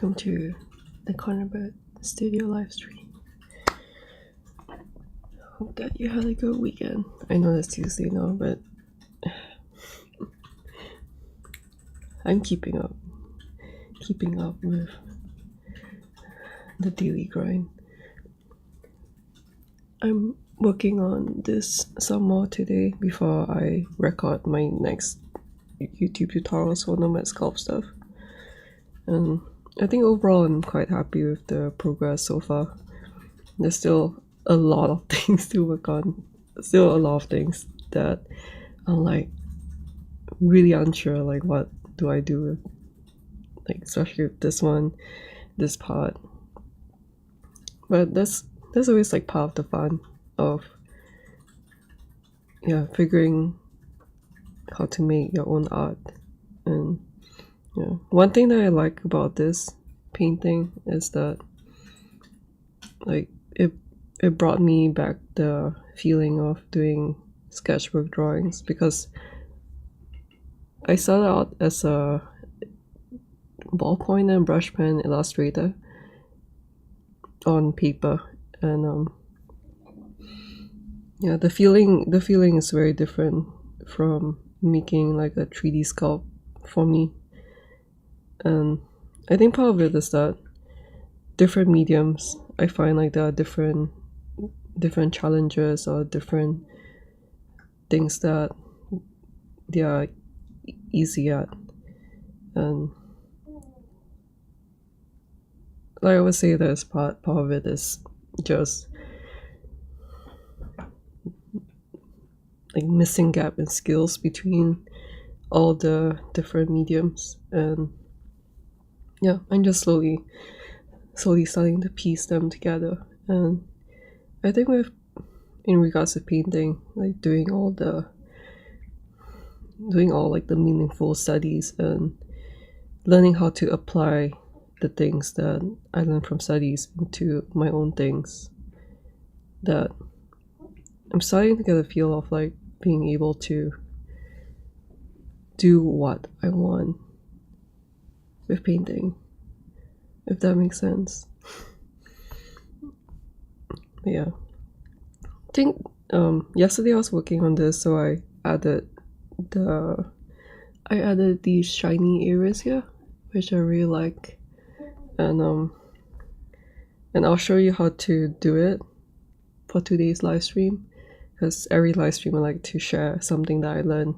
welcome to the Cornerbird Studio live stream. Hope that you had a good weekend. I know it's Tuesday now, but I'm keeping up with the daily grind. I'm working on this some more today before I record my next YouTube tutorials for Nomad Sculpt stuff. And I think overall I'm quite happy with the progress so far. There's still a lot of things to work on. Still a lot of things that I'm like really unsure, like what do I do with, like especially with this part. But that's always like part of the fun of figuring how to make your own art. And one thing that I like about this painting is that like it brought me back the feeling of doing sketchbook drawings, because I started out as a ballpoint and brush pen illustrator on paper, and the feeling is very different from making like a 3D sculpt for me. And I think part of it is that different mediums, I find like there are different challenges or different things that they are easy at. And like I would say there's part of it is just like missing gap in skills between all the different mediums. And I'm just slowly starting to piece them together. And I think in regards to painting, like doing all like the meaningful studies and learning how to apply the things that I learned from studies into my own things, that I'm starting to get a feel of like being able to do what I want with painting, if that makes sense. But yeah, I think yesterday I was working on this, so I added these shiny areas here, which I really like, and I'll show you how to do it for today's live stream, because every live stream I like to share something that I learned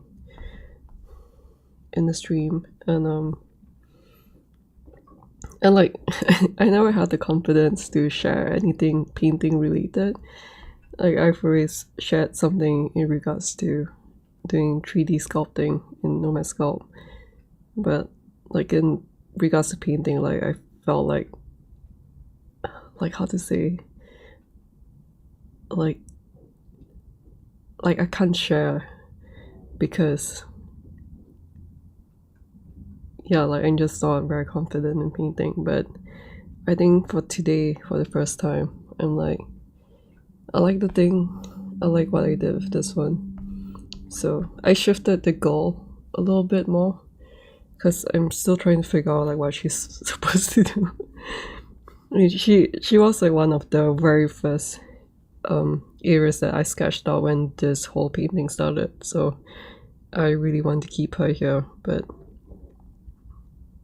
in the stream. And like I never had the confidence to share anything painting related. Like I've always shared something in regards to doing 3D sculpting in Nomad Sculpt, but like in regards to painting, like I felt like how to say, like I can't share, because like I'm just not very confident in painting. But I think for today, for the first time, I'm like, I like what I did with this one. So I shifted the goal a little bit more, because I'm still trying to figure out like what she's supposed to do. I mean, she was like one of the very first areas that I sketched out when this whole painting started, so I really want to keep her here. But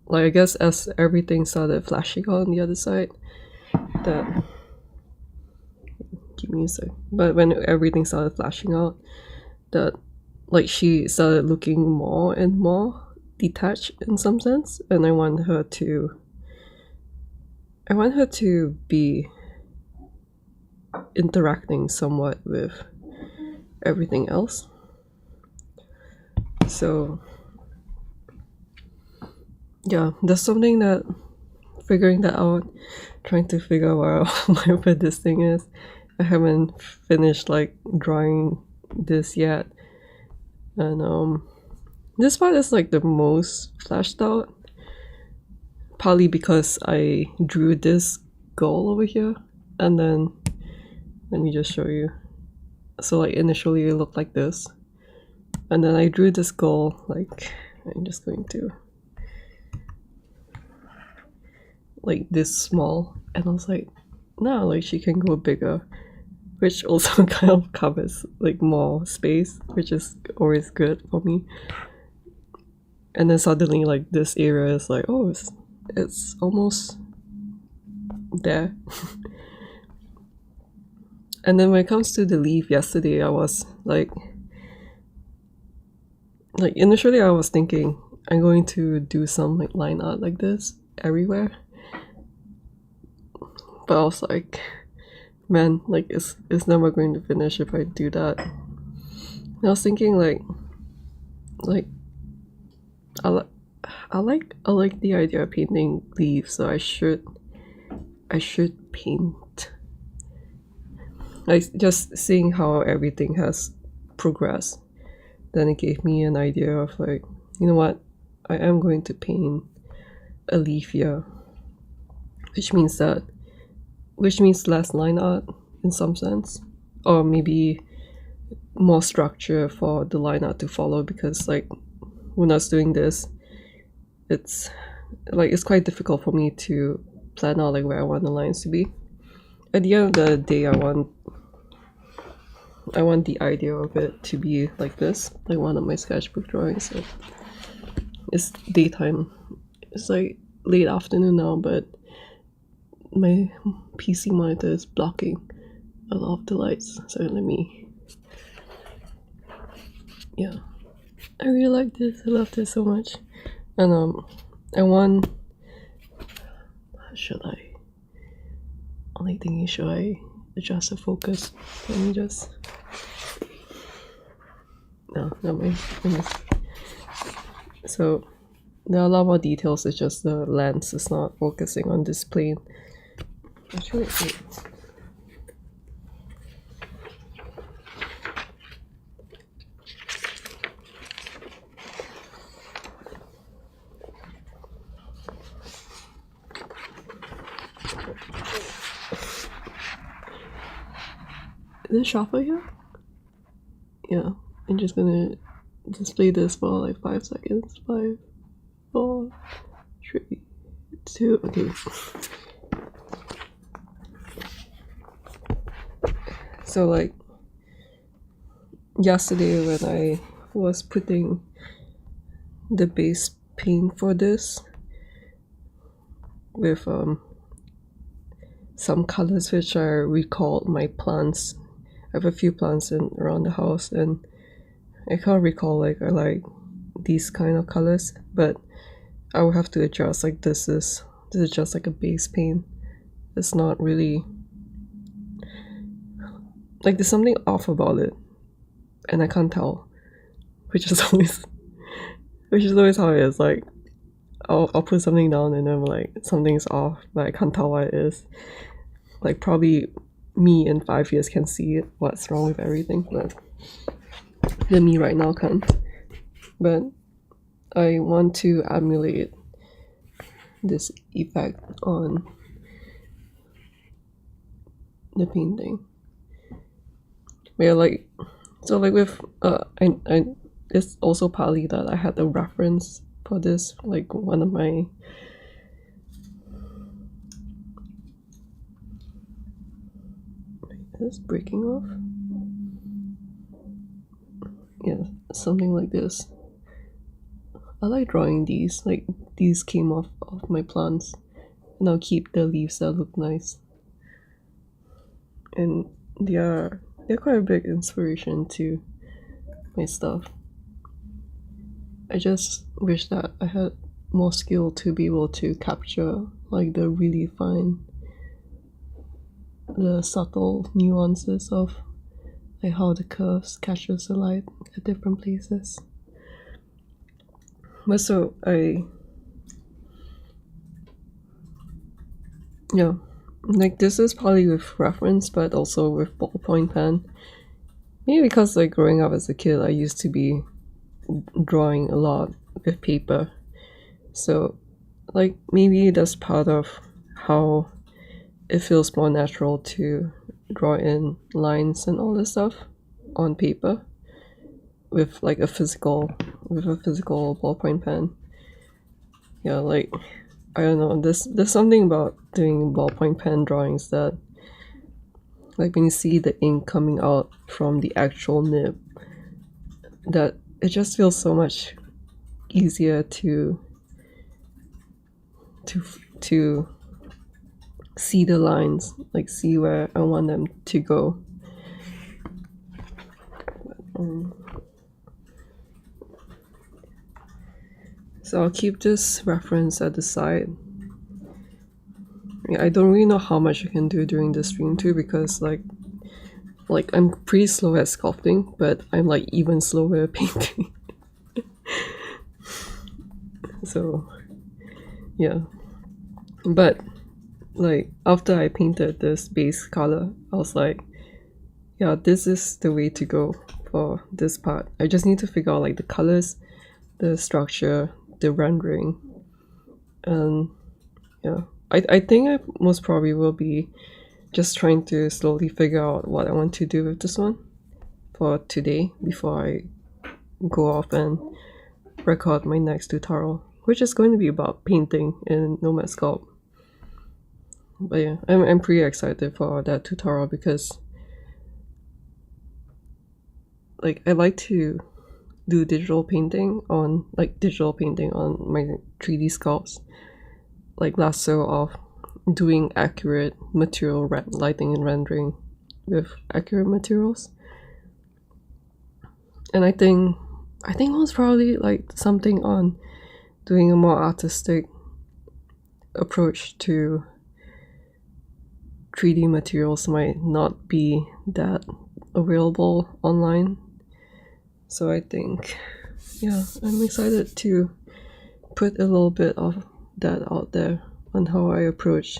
like I guess as everything started flashing out on the other side, that give me a sec. But when everything started flashing out, that like she started looking more and more detached in some sense, and I want her to be interacting somewhat with everything else. So there's something that figuring that out, trying to figure out where this thing is. I haven't finished like drawing this yet, and this part is like the most flashed out, partly because I drew this goal over here. And then let me just show you. So like initially it looked like this, and then I drew this goal. Like I'm just going to like this small, and I was like, no, like she can go bigger, which also kind of covers like more space, which is always good for me. And then suddenly like this area is like, oh, it's almost there. And then when it comes to the leaf yesterday, I was like initially I was thinking I'm going to do some like line art like this everywhere, but I was like, man, like it's never going to finish if I do that. And I was thinking like I like the idea of painting leaves, so I should paint. Like just seeing how everything has progressed, then it gave me an idea of like, you know what, I am going to paint a leaf here, which means less line art in some sense, or maybe more structure for the line art to follow, because like when I was doing this, it's quite difficult for me to plan out like where I want the lines to be. At the end of the day, I want the idea of it to be like this, like one of my sketchbook drawings. So it's daytime. It's like late afternoon now, but my PC monitor is blocking a lot of the lights. So let me. Yeah, I really like this. I love this so much, and should I? Only thinking, should I adjust the focus? Let me just. No, not my. So there are a lot more details. It's just the lens is not focusing on this plane. Actually, wait. Is it sharper here? Yeah, I'm just gonna display this for like 5 seconds. 5, 4, 3, 2, okay. So like yesterday when I was putting the base paint for this with some colors which I recalled my plants. I have a few plants around the house, and I can't recall like I like these kind of colors, but I will have to adjust. Like this is just like a base paint. It's not really like, there's something off about it, and I can't tell, which is always how it is. Like I'll put something down and then like something's off, but I can't tell what it is. Like probably me in 5 years can see it, what's wrong with everything, but the me right now can't. But I want to emulate this effect on the painting. Yeah, like so like with I it's also partly that I had a reference for this, like one of my is this breaking off? Yeah, something like this. I like drawing these. Like these came off my plants, and I'll keep the leaves that look nice. And they're quite a big inspiration to my stuff. I just wish that I had more skill to be able to capture like the really fine, the subtle nuances of like how the curves catches the light at different places. But so yeah, like this is probably with reference, but also with ballpoint pen. Maybe because like growing up as a kid, I used to be drawing a lot with paper, so like maybe that's part of how it feels more natural to draw in lines and all this stuff on paper with a physical ballpoint pen. Yeah, like I don't know, there's something about doing ballpoint pen drawings that, like, when you see the ink coming out from the actual nib, that it just feels so much easier to see the lines, like see where I want them to go. So I'll keep this reference at the side. I don't really know how much I can do during the stream too, because like I'm pretty slow at sculpting, but I'm like even slower at painting. So yeah, but like after I painted this base color, I was like, yeah, this is the way to go for this part. I just need to figure out like the colors, the structure, the rendering, and yeah, I think I most probably will be just trying to slowly figure out what I want to do with this one for today before I go off and record my next tutorial, which is going to be about painting in Nomad Sculpt. But yeah, I'm pretty excited for that tutorial because like I like to do digital painting on my 3D sculpts, like less so of doing accurate material lighting and rendering with accurate materials. And I think most probably like something on doing a more artistic approach to 3D materials might not be that available online. So I think, yeah, I'm excited to put a little bit of that out there on how I approach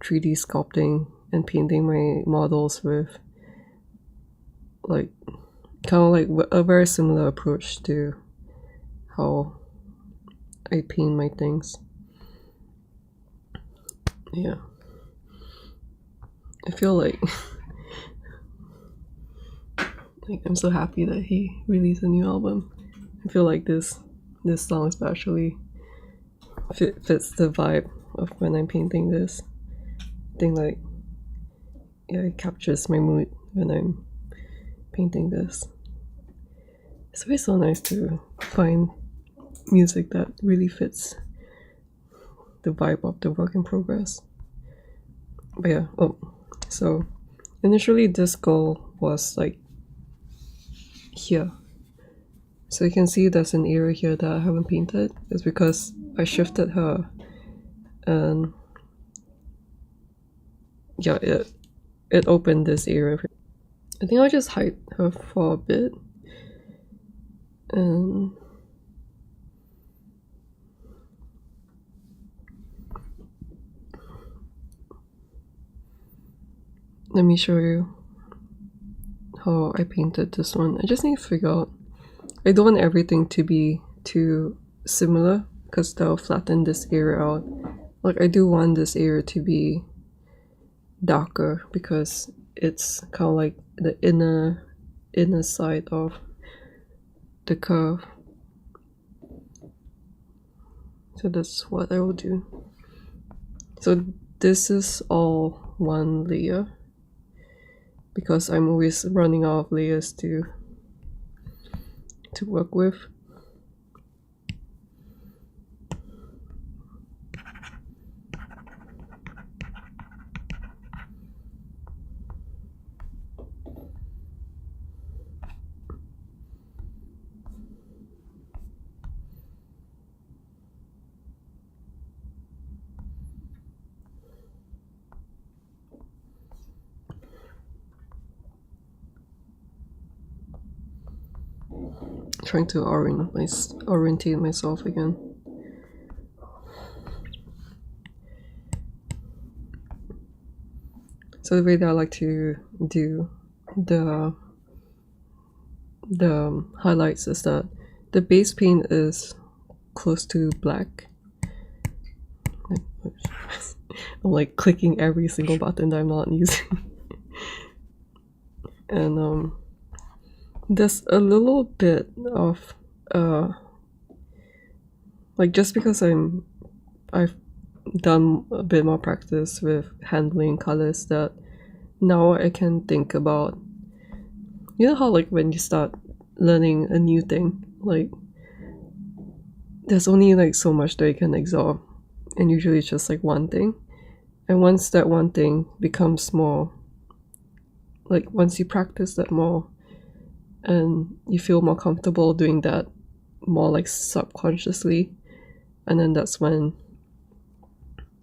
3D sculpting and painting my models with like kind of like a very similar approach to how I paint my things. Yeah, I feel like I'm so happy that he released a new album. I feel like this song especially fits the vibe of when I'm painting this. I think like, yeah, it captures my mood when I'm painting this. It's always so nice to find music that really fits the vibe of the work in progress. But yeah, so initially this goal was like here. So you can see there's an area here that I haven't painted. It's because I shifted her and yeah, it opened this area. I think I'll just hide her for a bit. And let me show you how I painted this one. I just need to figure out, I don't want everything to be too similar because that'll flatten this area out. Like I do want this area to be darker because it's kind of like the inner side of the curve. So that's what I will do. So this is all one layer because I'm always running out of layers to work with. Trying to orientate myself again. So the way that I like to do the highlights is that the base paint is close to black. I'm like clicking every single button that I'm not using. And there's a little bit of like just because I've done a bit more practice with handling colors, that now I can think about, you know how like when you start learning a new thing, like there's only like so much that you can absorb, and usually it's just like one thing. And once that one thing becomes more, like once you practice that more and you feel more comfortable doing that more like subconsciously, and then that's when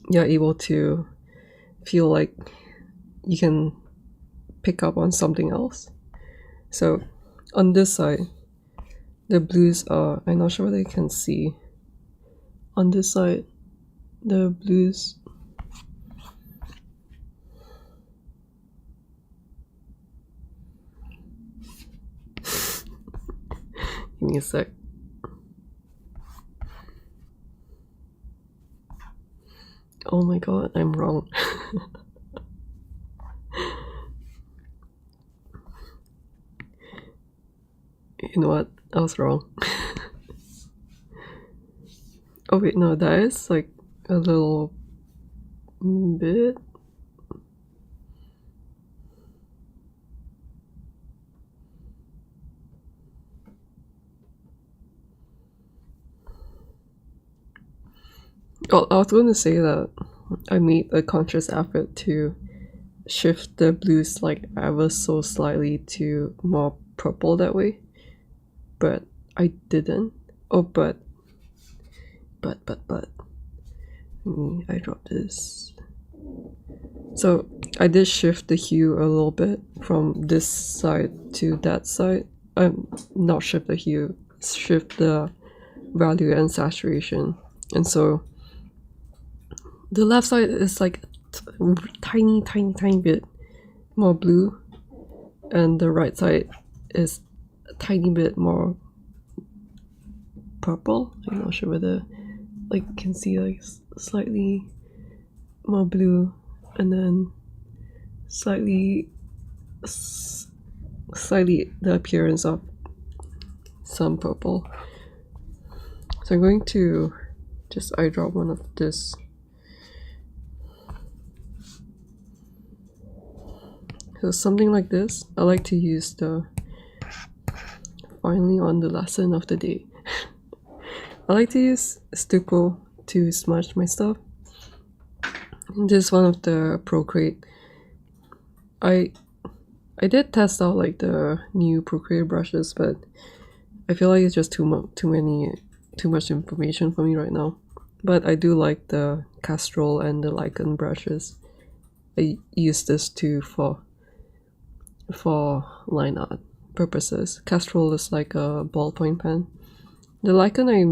you're able to feel like you can pick up on something else. So on this side, the blues are, I'm not sure whether you can see, on this side the blues, give me a sec. Oh my god, I'm wrong. You know what? I was wrong. Oh wait, no, that is like a little bit. Oh, I was going to say that I made a conscious effort to shift the blues like ever so slightly to more purple that way, but I didn't. Oh, but I dropped this. So I did shift the hue a little bit from this side to that side. Not shift the hue, shift the value and saturation. And so the left side is like tiny bit more blue, and the right side is a tiny bit more purple. I'm not sure whether like you can see like slightly more blue, and then slightly the appearance of some purple. So I'm going to just eyedrop one of this. So something like this. I like to use the, finally on the lesson of the day, I like to use stucco to smudge my stuff. This is one of the Procreate. I did test out like the new Procreate brushes, but I feel like it's just too much information for me right now. But I do like the Castrol and the lichen brushes. I use this too for line art purposes. Castrol is like a ballpoint pen. The lichen I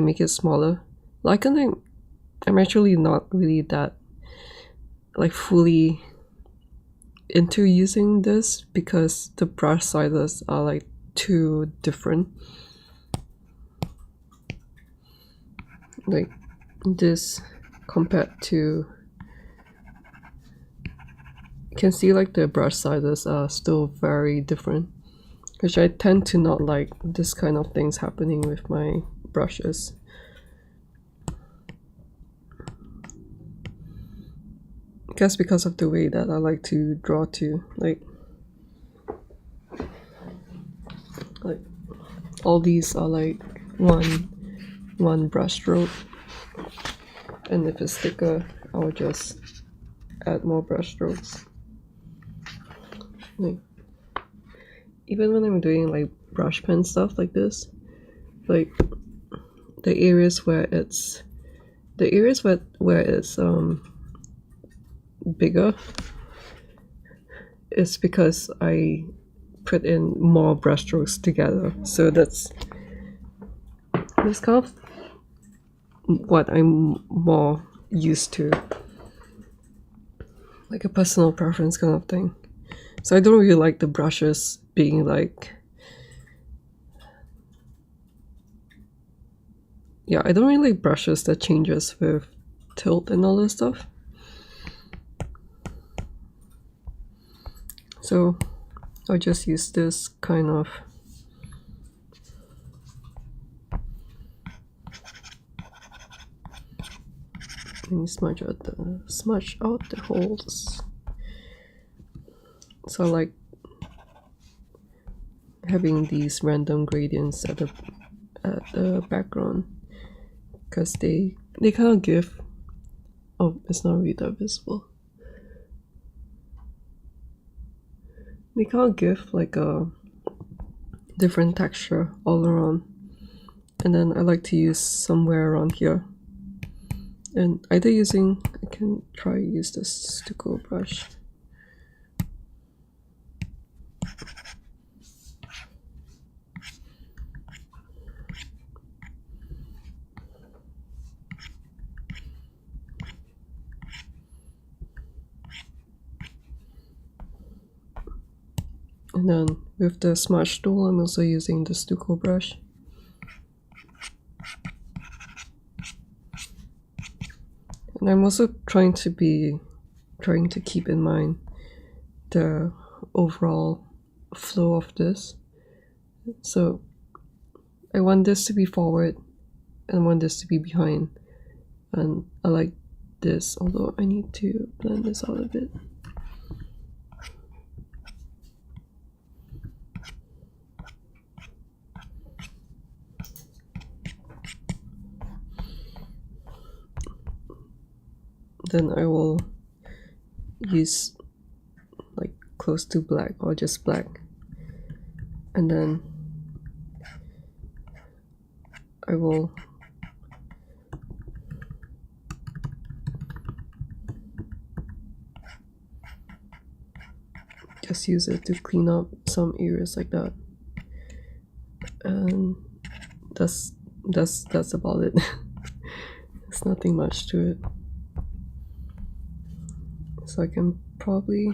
make it smaller. Lichen I'm actually not really that like fully into using this because the brush sizes are like too different. Like this compared to, you can see like the brush sizes are still very different, which I tend to not like this kind of things happening with my brushes. I guess because of the way that I like to draw too, like all these are like one brush stroke, and if it's thicker I'll just add more brush strokes. Like even when I'm doing like brush pen stuff like this, like the areas where it's bigger is because I put in more brush strokes together. So that's kind of what I'm more used to, like a personal preference kind of thing. So I don't really like the brushes being like, yeah, I don't really like brushes that changes with tilt and all this stuff. So I'll just use this kind of Let me smudge out the holes. So I like having these random gradients at the background, because they kind of give, oh, it's not really that visible. They kind of give like a different texture all around. And then I like to use somewhere around here. And I can try use this stucco brush. And then with the smudge tool, I'm also using the stucco brush. And I'm also trying to keep in mind the overall flow of this. So I want this to be forward and I want this to be behind. And I like this, although I need to blend this out a bit. Then I will use like close to black or just black, and then I will just use it to clean up some areas like that, and that's about it. There's nothing much to it. So I can probably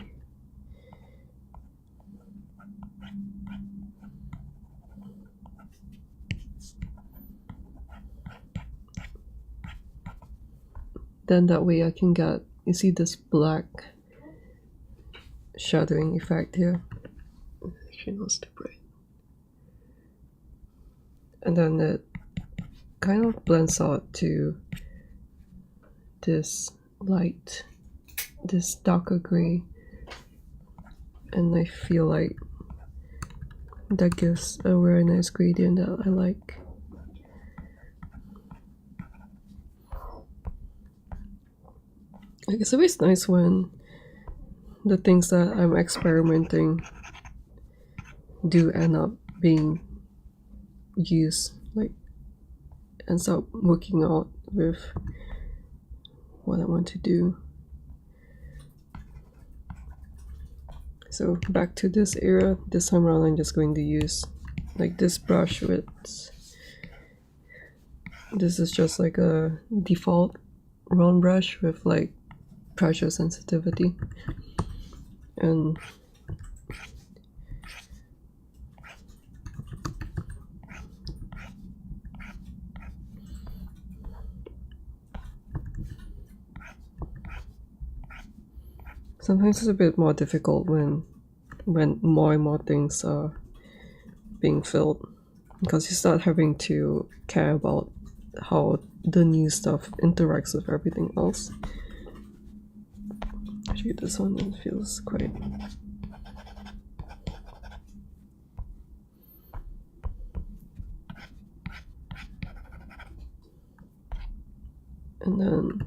then that way I can get, you see this black shadowing effect here. Actually not too bright. And then it kind of blends out to this light, this darker gray, and I feel like that gives a very nice gradient that I like. Like, it's always nice when the things that I'm experimenting do end up being used, like ends up working out with what I want to do. So back to this area, this time around I'm just going to use like this brush with, this is just like a default round brush with like pressure sensitivity, and sometimes it's a bit more difficult when more and more things are being filled, because you start having to care about how the new stuff interacts with everything else. Actually, this one feels quite... And then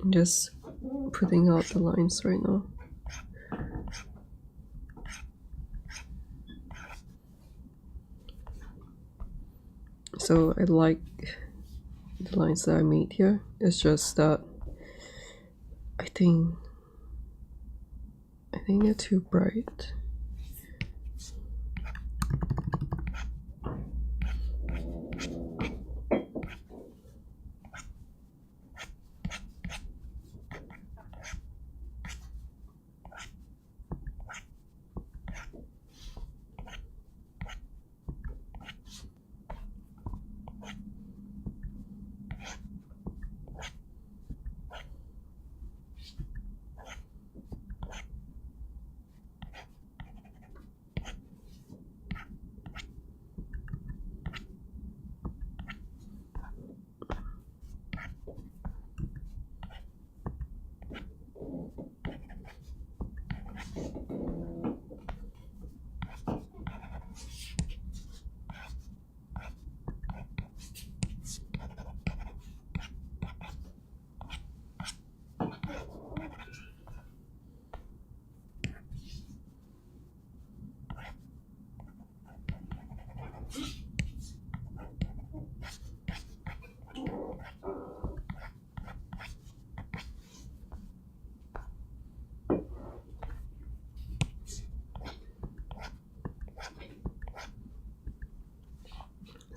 I'm just putting out the lines right now. So I like the lines that I made here. It's just that I think they're too bright.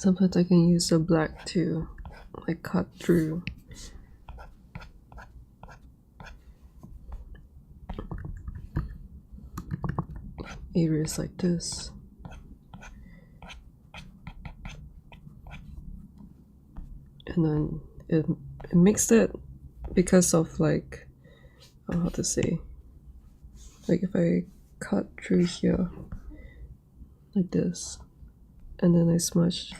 sometimes I can use the black to like cut through areas like this. And then it makes it, because of like, how to say, like if I cut through here like this and then I smudge,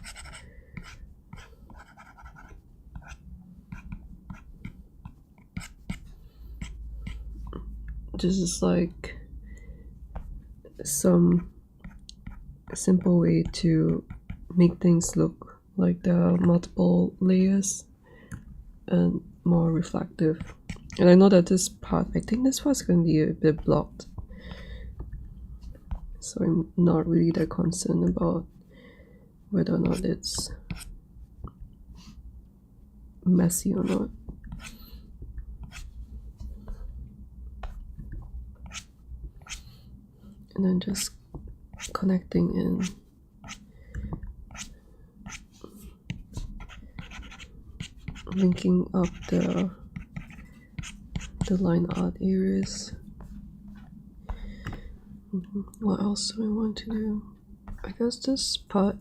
this is like some simple way to make things look like there are multiple layers and more reflective. And I know that this part, I think this part's going to be a bit blocked, so I'm not really that concerned about whether or not it's messy or not. And then just connecting in. Linking up the line art areas. What else do I want to do? I guess this part.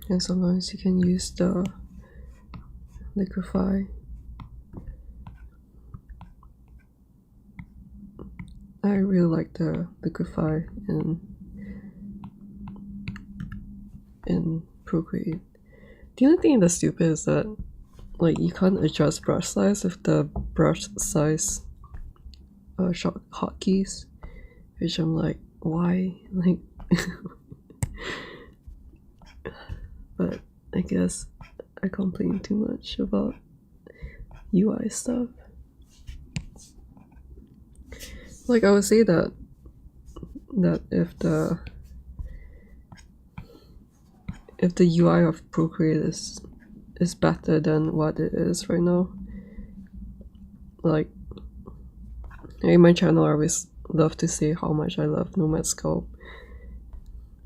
And sometimes you can use the liquify. I really like the liquify in Procreate. The only thing that's stupid is that like you can't adjust brush size with the brush size hotkeys, which I'm like, why? Like, but I guess I complain too much about UI stuff. Like I would say that if the UI of Procreate is better than what it is right now, like in my channel I always love to say how much I love Nomad Sculpt,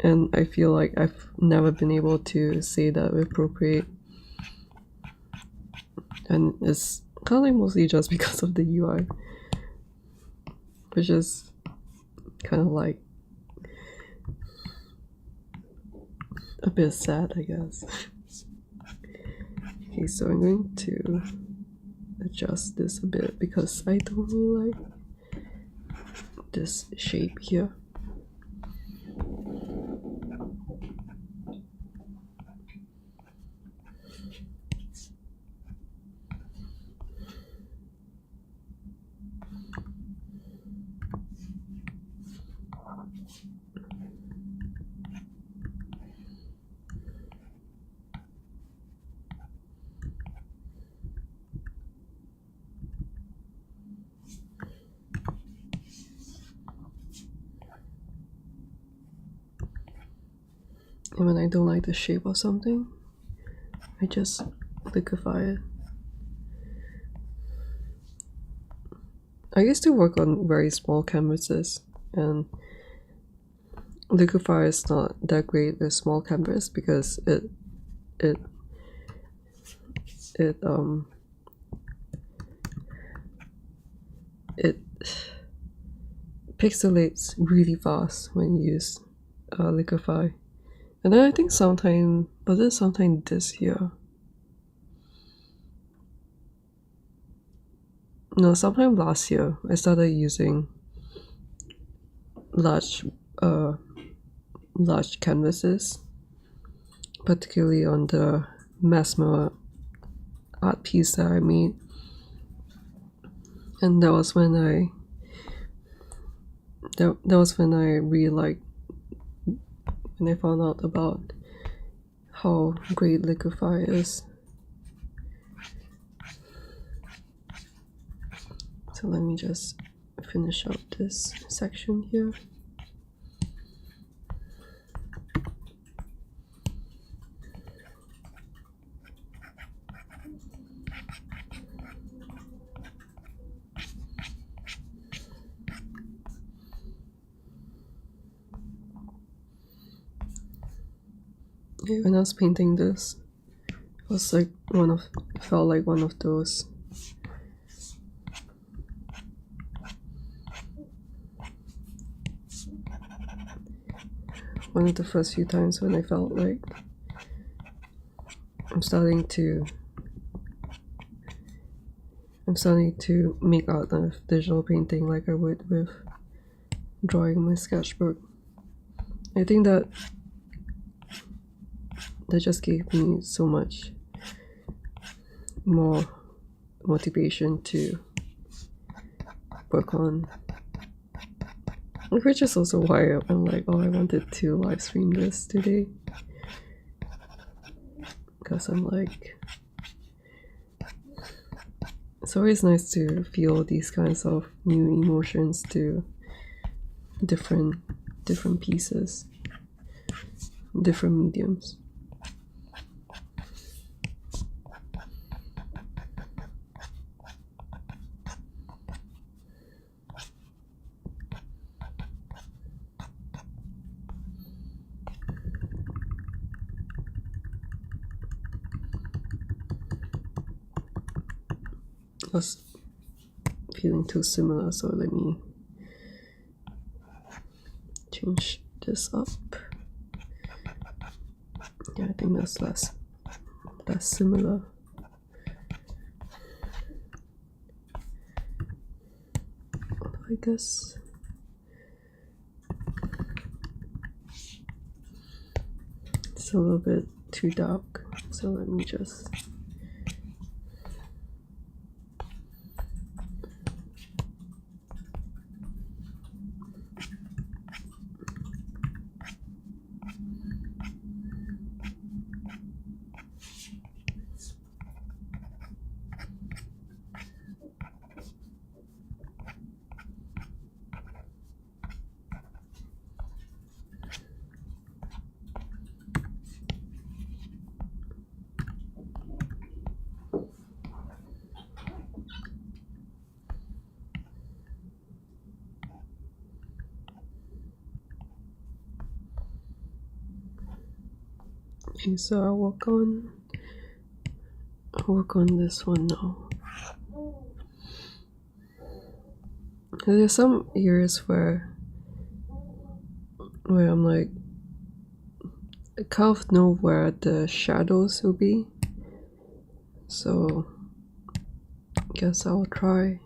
and I feel like I've never been able to say that with Procreate, and it's kind of like mostly just because of the UI, which is kind of like a bit sad, I guess. Okay, so I'm going to adjust this a bit because I don't really like this shape here. And when I don't like the shape of something, I just liquify it. I used to work on very small canvases, and liquify is not that great with small canvas because it it pixelates really fast when you use liquify. And then I think sometime this year. No, sometime last year I started using large canvases, particularly on the Mesmer art piece that I made. And that was when I really liked, when I found out about how great liquify is. So let me just finish out this section here. Okay, when I was painting this, it was like felt like one of those one of the first few times when I felt like I'm starting to make art of digital painting like I would with drawing in my sketchbook. I think that just gave me so much more motivation to work on, which is also why I'm like, oh, I wanted to live stream this today, because I'm like, it's always nice to feel these kinds of new emotions to different pieces, different mediums. Was feeling too similar, so let me change this up. Yeah, I think that's less similar. I guess it's a little bit too dark, so let me just okay, so I'll work on this one now. There's some areas where I'm like, I kind of know where the shadows will be, so I guess I'll try.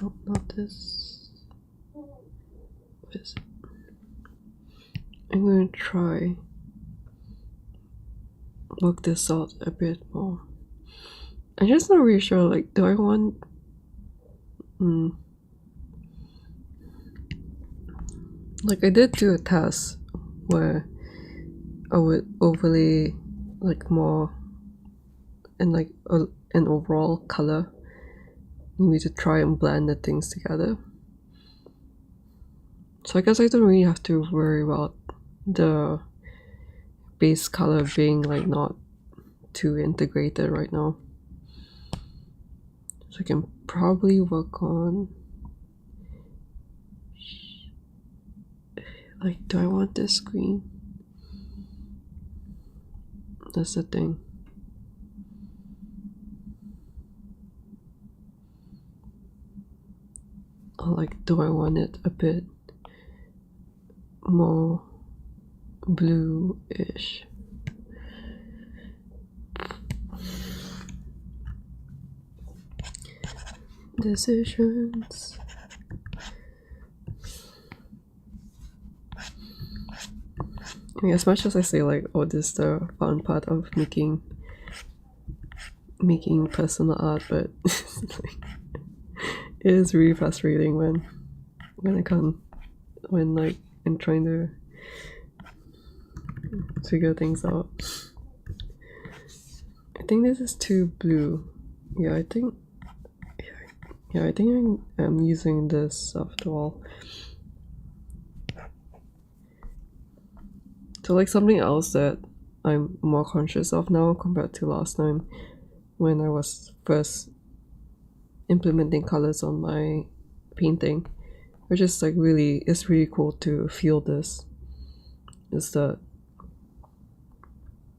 No, not this. I'm going to try work this out a bit more. I'm just not really sure, like, do I want like, I did do a test where I would overlay like more in like an overall color, maybe to try and blend the things together. So I guess I don't really have to worry about the base color being like not too integrated right now. So I can probably work on, like, do I want this green? That's the thing. Or like, do I want it a bit more blue-ish? Decisions. I mean, as much as I say like, oh, this is the fun part of making personal art, but like, it is really frustrating when I can't, when like I'm trying to figure things out. I think this is too blue. Yeah, I think I'm using this after all. So like something else that I'm more conscious of now compared to last time when I was first implementing colors on my painting, which is like really, it's really cool to feel this, is that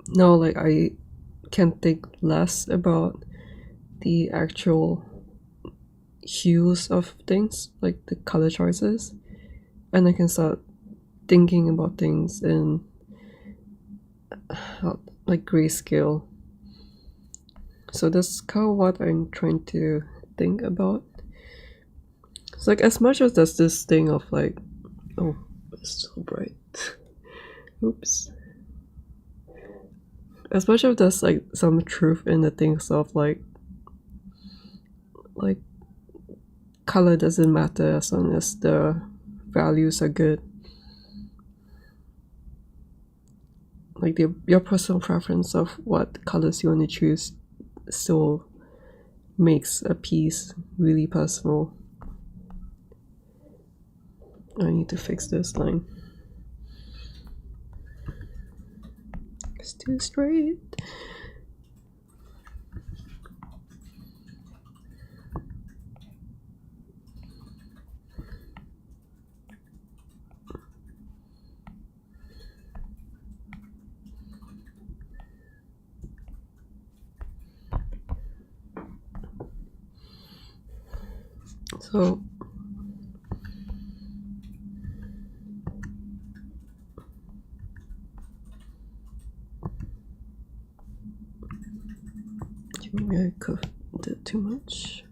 now like I can think less about the actual hues of things, like the color choices, and I can start thinking about things in like grayscale. So that's kind of what I'm trying to think about. It's like, as much as there's this thing of like, oh, it's so bright. Oops. As much as there's like some truth in the things of like color doesn't matter as long as the values are good. Like your personal preference of what colors you want to choose still makes a piece really personal. I need to fix this line. It's too straight. So maybe I covered it too much.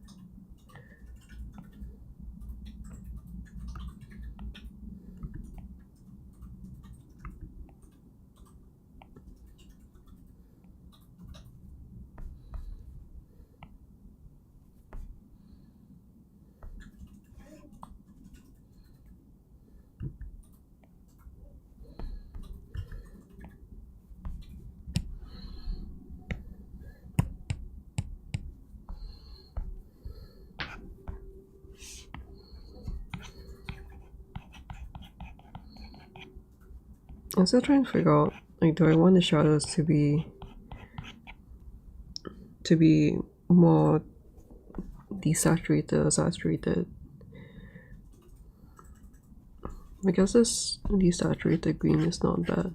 I'm still trying to figure out, like, do I want the shadows to be more desaturated or saturated? I guess this desaturated green is not bad.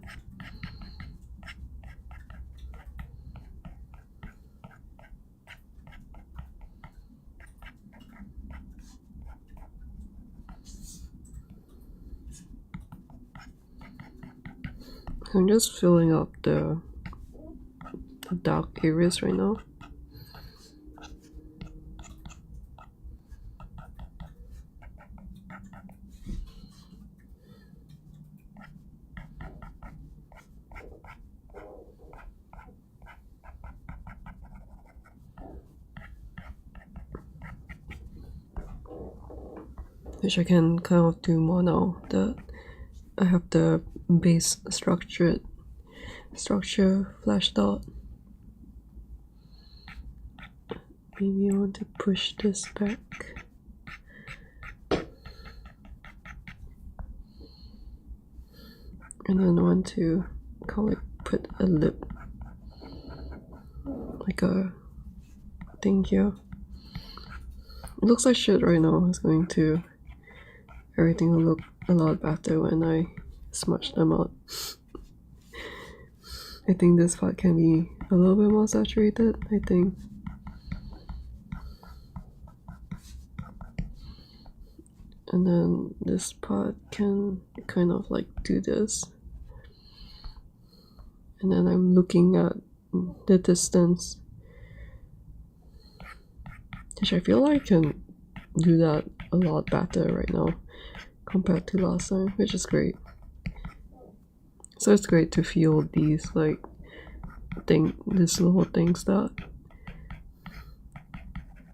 I'm just filling up the dark areas right now. Which I can kind of do more now that I have the base structure fleshed out. Maybe I want to push this back. And then I want to kind of like put a lip, like a thing here. It looks like shit right now. It's going to, everything will look a lot better when I smudge them out. I think this part can be a little bit more saturated, I think. and then this part can kind of like do this, and then I'm looking at the distance, which I feel like I can do that a lot better right now compared to last time, which is great. So it's great to feel these like these little things that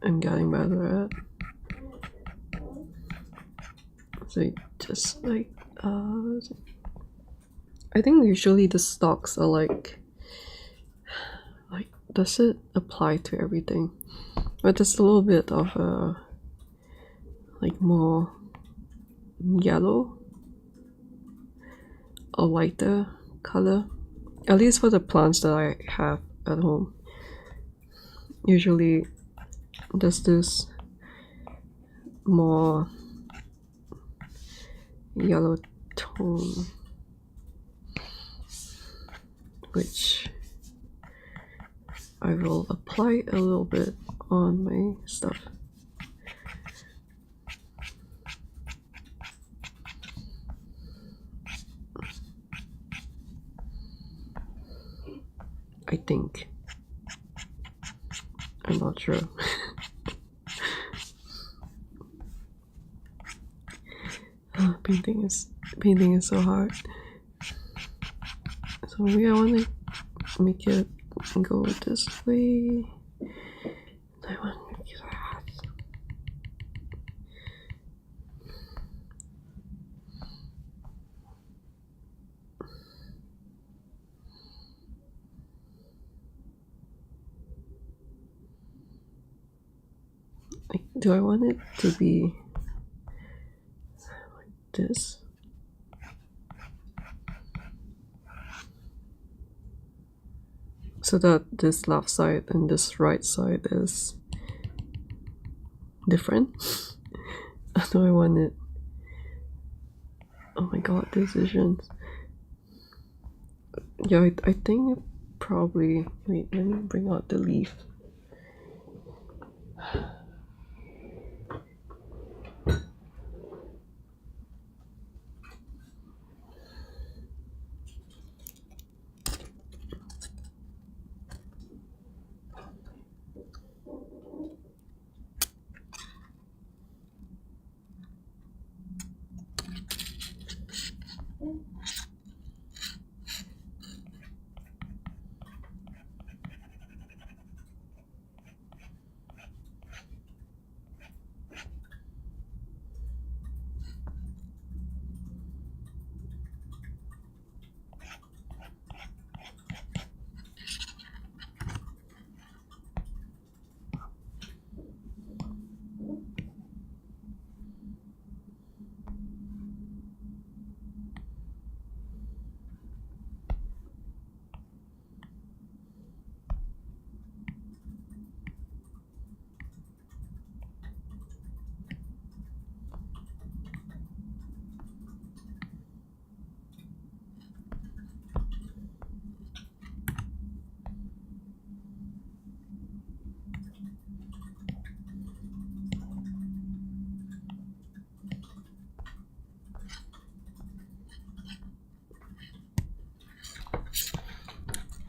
I'm getting better at. So just like I think usually the stocks are like does it apply to everything? But there's a little bit of a like more yellow or lighter color, at least for the plants that I have at home. Usually there's this more yellow tone, which I will apply a little bit on my stuff. I think. I'm not sure. Painting is so hard. So maybe I want to make it go this way. I want to make it that. Like, do I want it to be like this? So that this left side and this right side is different? Or do I want it? Oh my god, decisions. Yeah, I think it probably. Wait, let me bring out the leaf.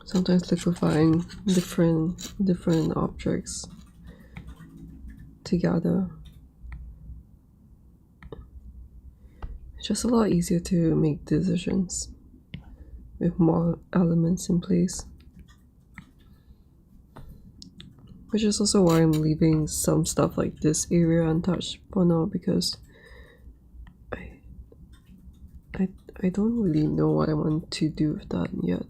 Sometimes liquefying different objects together. It's just a lot easier to make decisions with more elements in place. Which is also why I'm leaving some stuff like this area untouched for now, because I don't really know what I want to do with that yet.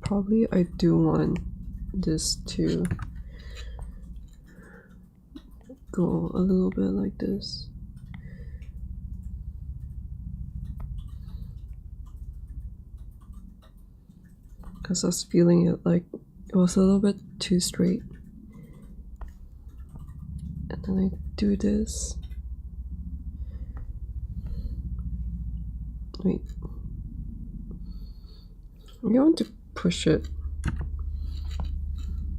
Probably I do want this to go a little bit like this. Because I was feeling it like it was a little bit too straight. And then I do this. Wait. I want to push it.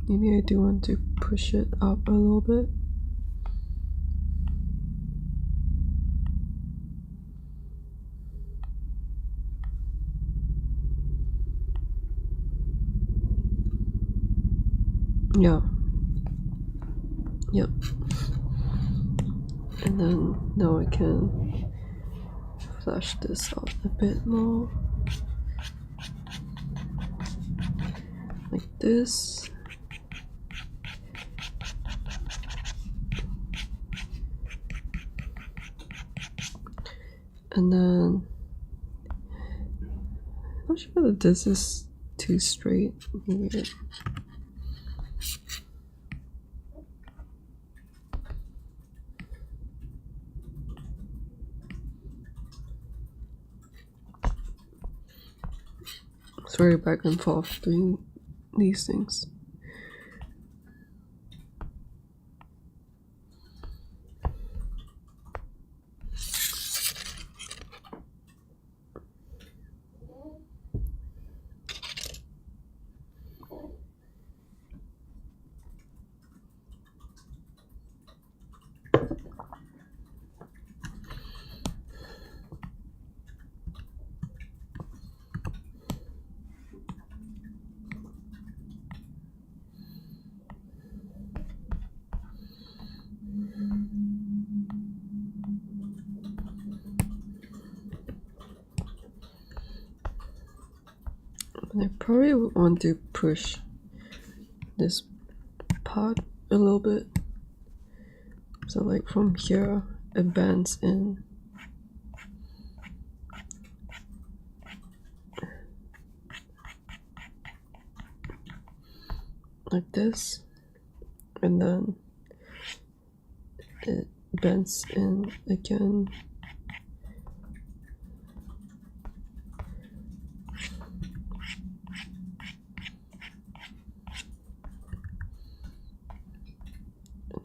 Maybe I do want to push it up a little bit. Yeah. Yep. And then now I can flash this out a bit more. Like this. And then I'm not sure that this is too straight. Maybe it's very back and forth doing these things. And I probably would want to push this part a little bit. So like from here, it bends in. Like this. And then it bends in again.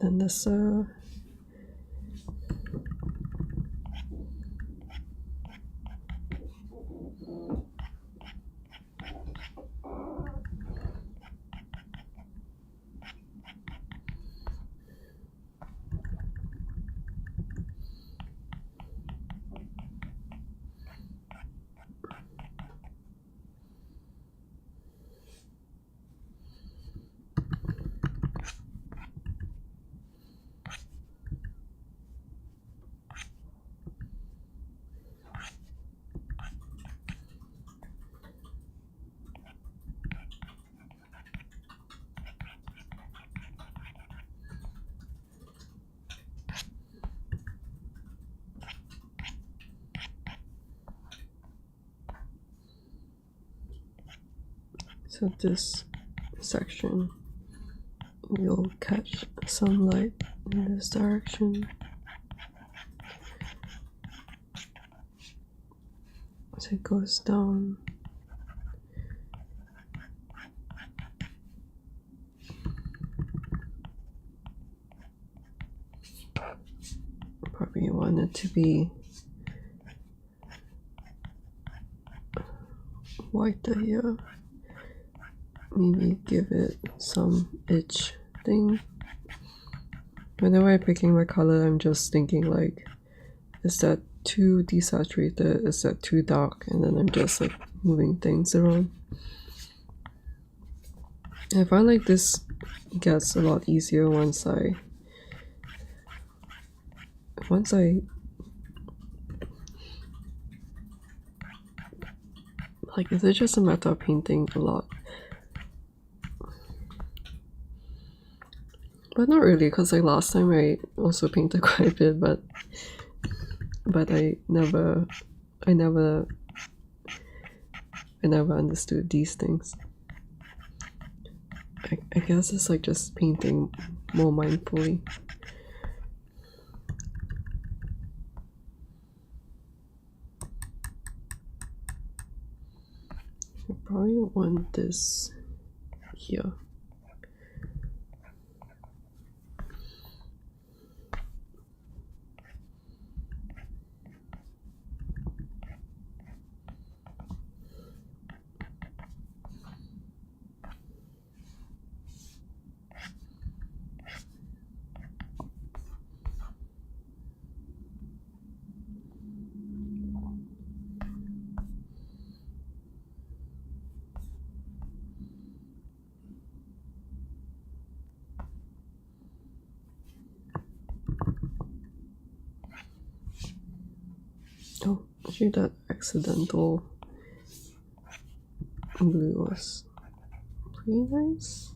And then this so this section will catch sunlight in this direction. So it goes down. Probably want it to be whiter here. Maybe give it some edge thing. Whenever I'm picking my color, I'm just thinking like, is that too desaturated? Is that too dark? And then I'm just like moving things around. I find like this gets a lot easier once I like, is it just a matter of painting a lot? But not really, because like last time I also painted quite a bit, but I never understood these things. I guess it's like just painting more mindfully. I probably want this here. Actually, that accidental blue was pretty nice.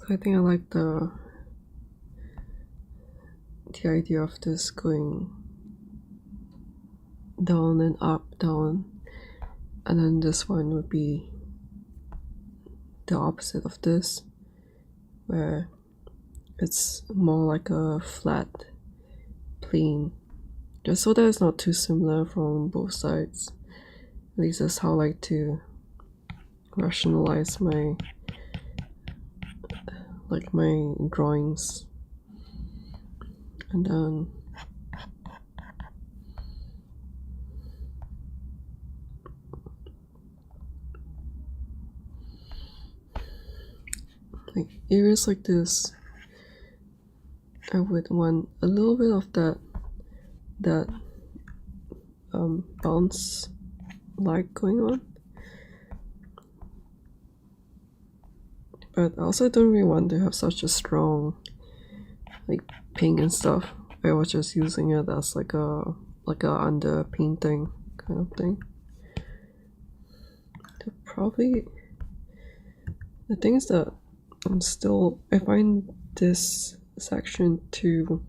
So I think I like the idea of this going down and up, down, and then this one would be the opposite of this, where it's more like a flat plane, just so that it's not too similar from both sides. At least that's how I like to rationalize my drawings. And then like areas like this, I would want a little bit of that bounce light going on, but I also don't really want to have such a strong like pink and stuff. I was just using it as like a under painting kind of thing. Probably the thing is that I find this section too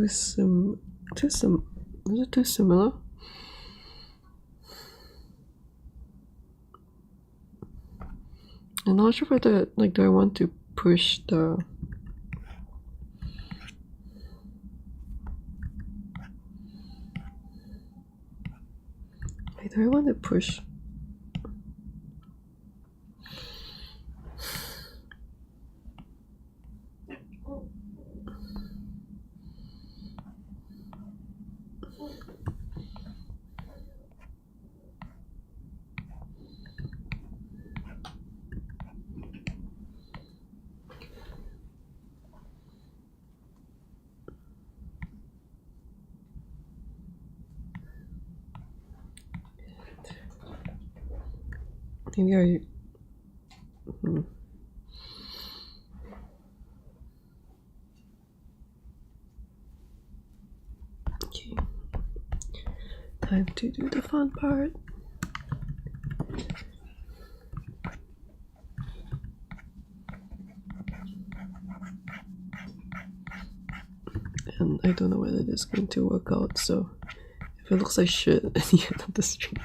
similar? I'm not sure whether like do I want to push the do I want to push maybe I okay, time to do the fun part. And I don't know whether this is going to work out, so if it looks like shit at the end of the stream,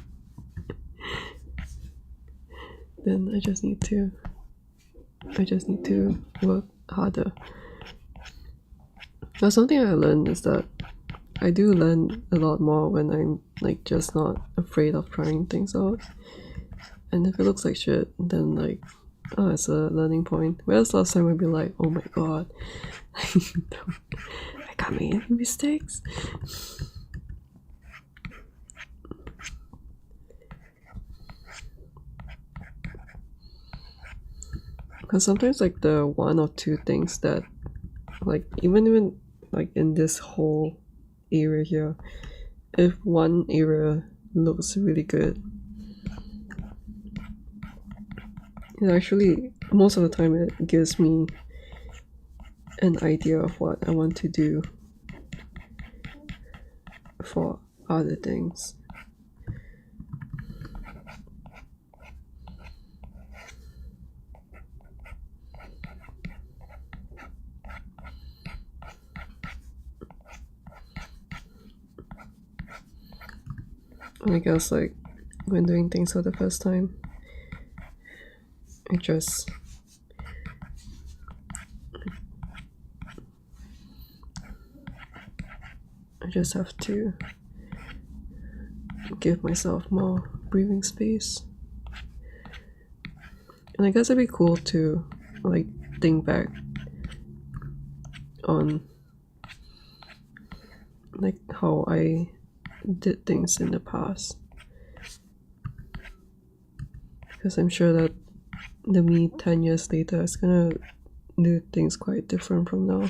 then I just need to work harder. Now something I learned is that I do learn a lot more when I'm like just not afraid of trying things out. And if it looks like shit, then like, oh, it's a learning point. Whereas last time I'd be like, oh my god, I can't make any mistakes. Because sometimes like the one or two things that like even like in this whole area here, if one area looks really good, it actually most of the time it gives me an idea of what I want to do for other things. I guess like when doing things for the first time, I just have to give myself more breathing space. And I guess it'd be cool to like think back on like how I did things in the past, because I'm sure that the me 10 years later is gonna do things quite different from now.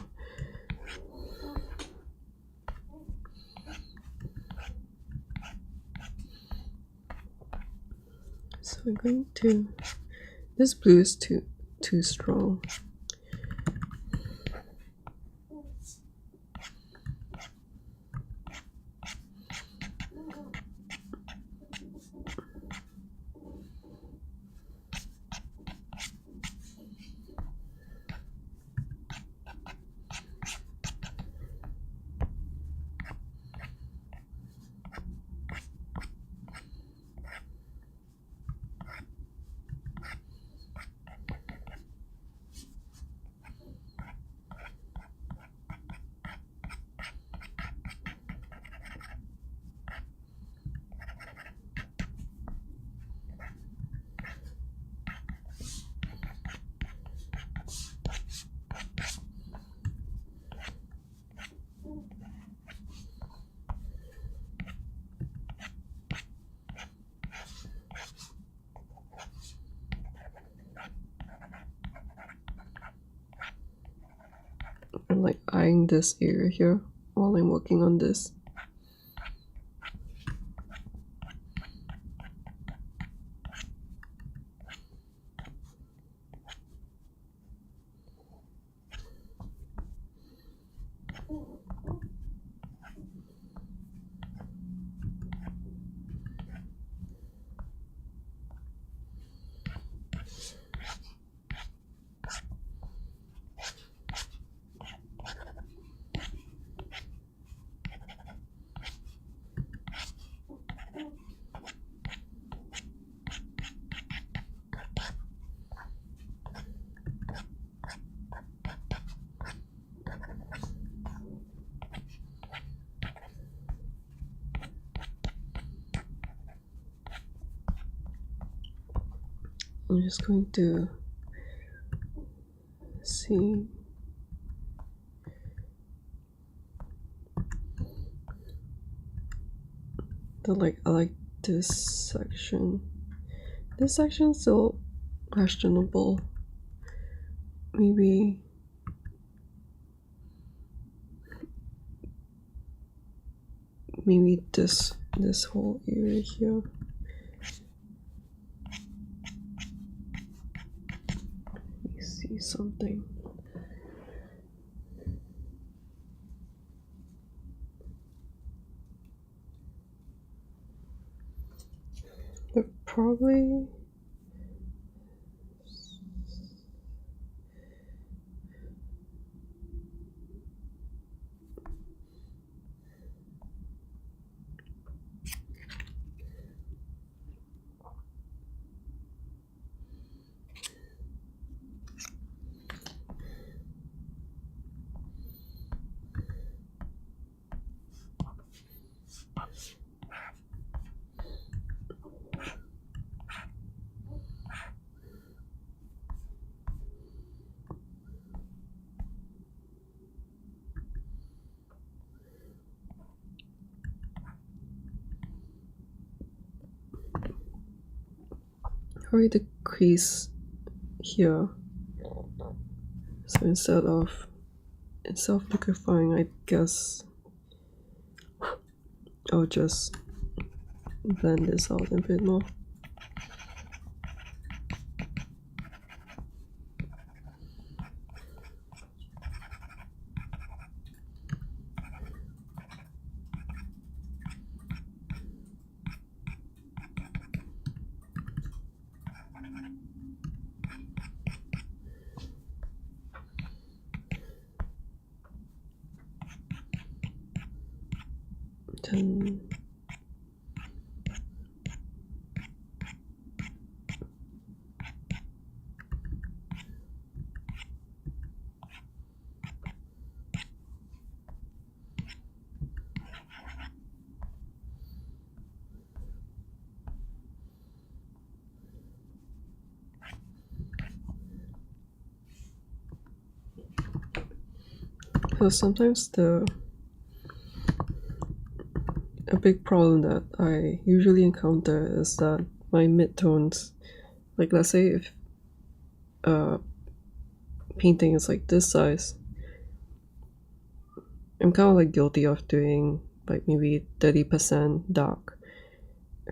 So I'm going to, this blue is too strong. I'm like eyeing this area here while I'm working on this. I'm just going to see. I like this section. This section's still questionable. Maybe this whole area here. Let me see something. But probably probably the crease here. So instead of liquefying, I guess I'll just blend this out a bit more. Then so sometimes a big problem that I usually encounter is that my midtones, like let's say if painting is like this size, I'm kind of like guilty of doing like maybe 30% dark,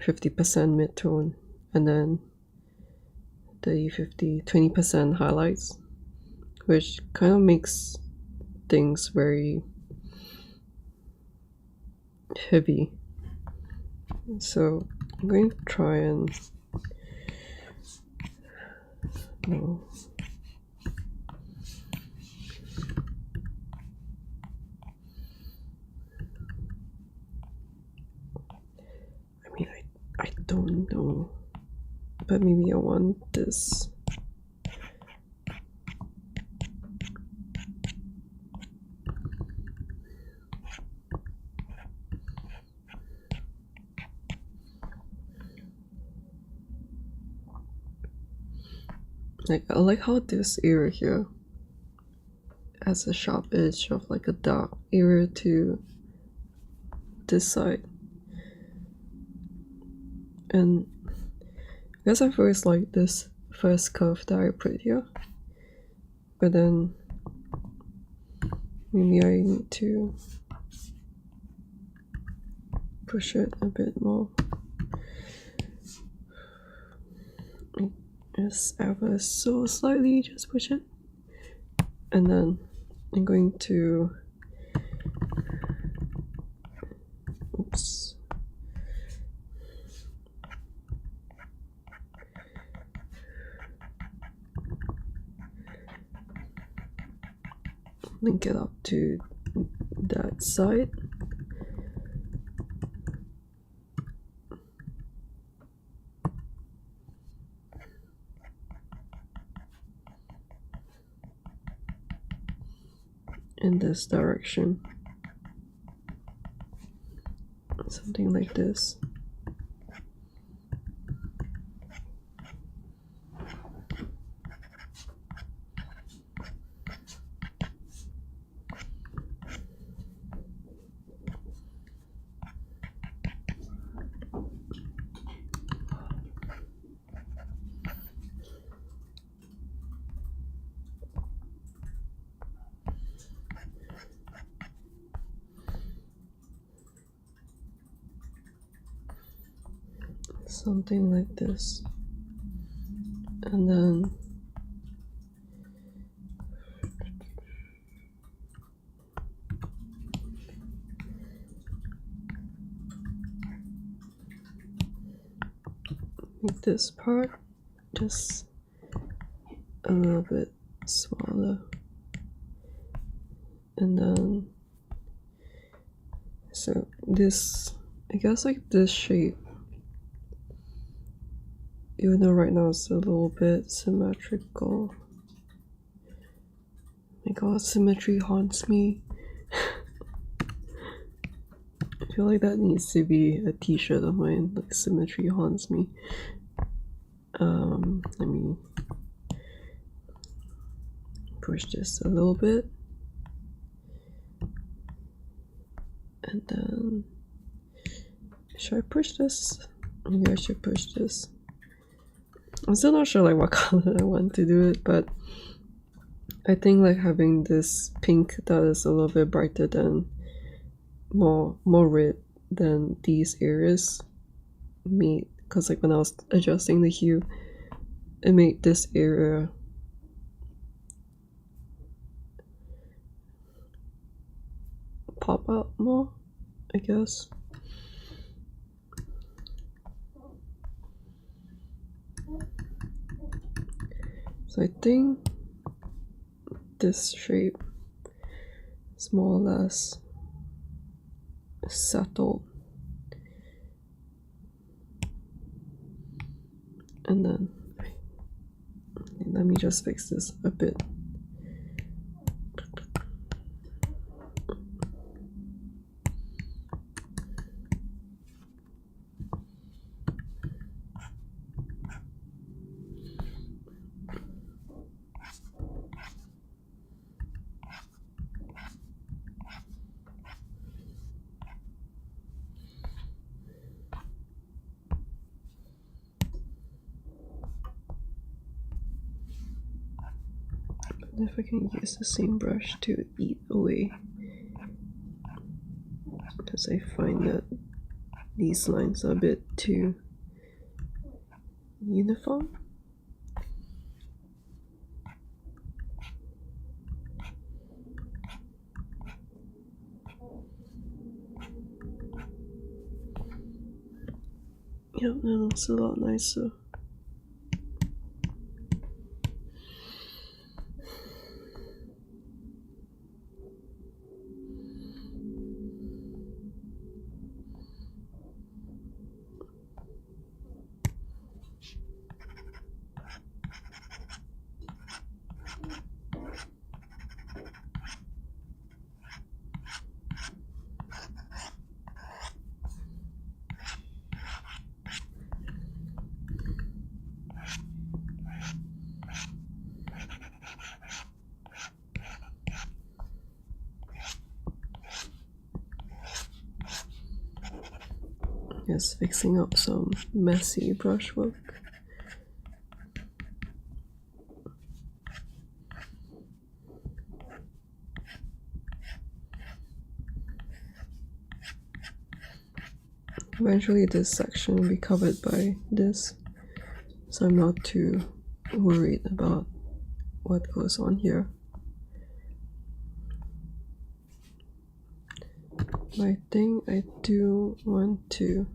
50% midtone, and then 30, 50, 20% highlights, which kind of makes things very heavy. So I'm going to try and no. I mean, I don't know, but maybe I want this. Like, I like how this area here has a sharp edge of like a dark area to this side. And I guess I've always liked this first curve that I put here. But then maybe I need to push it a bit more. Just ever so slightly, just push it. And then I'm going to, oops. Link it up to that side. In this direction, something like this. something like this, and then make this part just a little bit smaller, and then so this, I guess like this shape, even though right now it's a little bit symmetrical. Oh my god, symmetry haunts me. I feel like that needs to be a t-shirt of mine, like symmetry haunts me. Let me push this a little bit, and then should I push this? Maybe I should push this. I'm still not sure like what color I want to do it, but I think like having this pink that is a little bit brighter than more red than these areas made, because like when I was adjusting the hue, it made this area pop out more, I guess. So I think this shape is more or less settled. And then let me just fix this a bit. If I can use the same brush to eat away, because I find that these lines are a bit too uniform. Yep, that looks a lot nicer. Just fixing up some messy brushwork. Eventually this section will be covered by this, so I'm not too worried about what goes on here. I think I do want to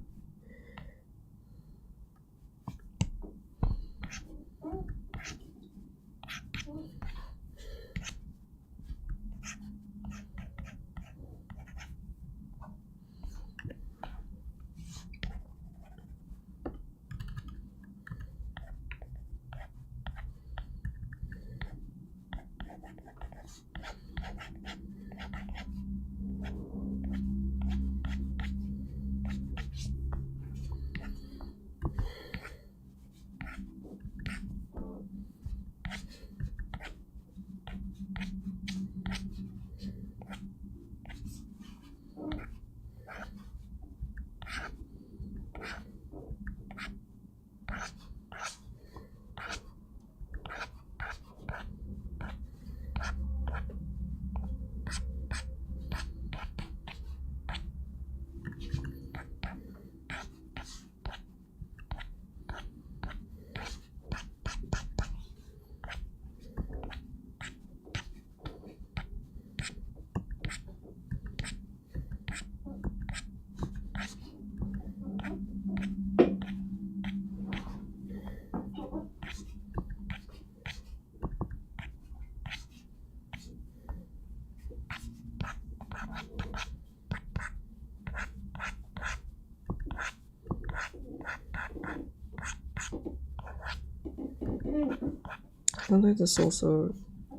sometimes it's also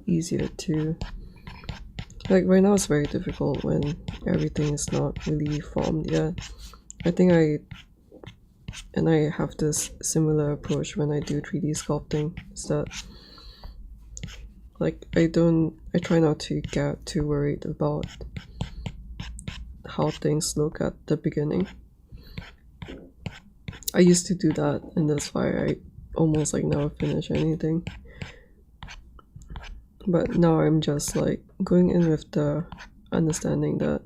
easier to, like right now it's very difficult when everything is not really formed yet. I think I have this similar approach when I do 3D sculpting, is that like I try not to get too worried about how things look at the beginning. I used to do that, and that's why I almost like never finish anything. But now I'm just like going in with the understanding that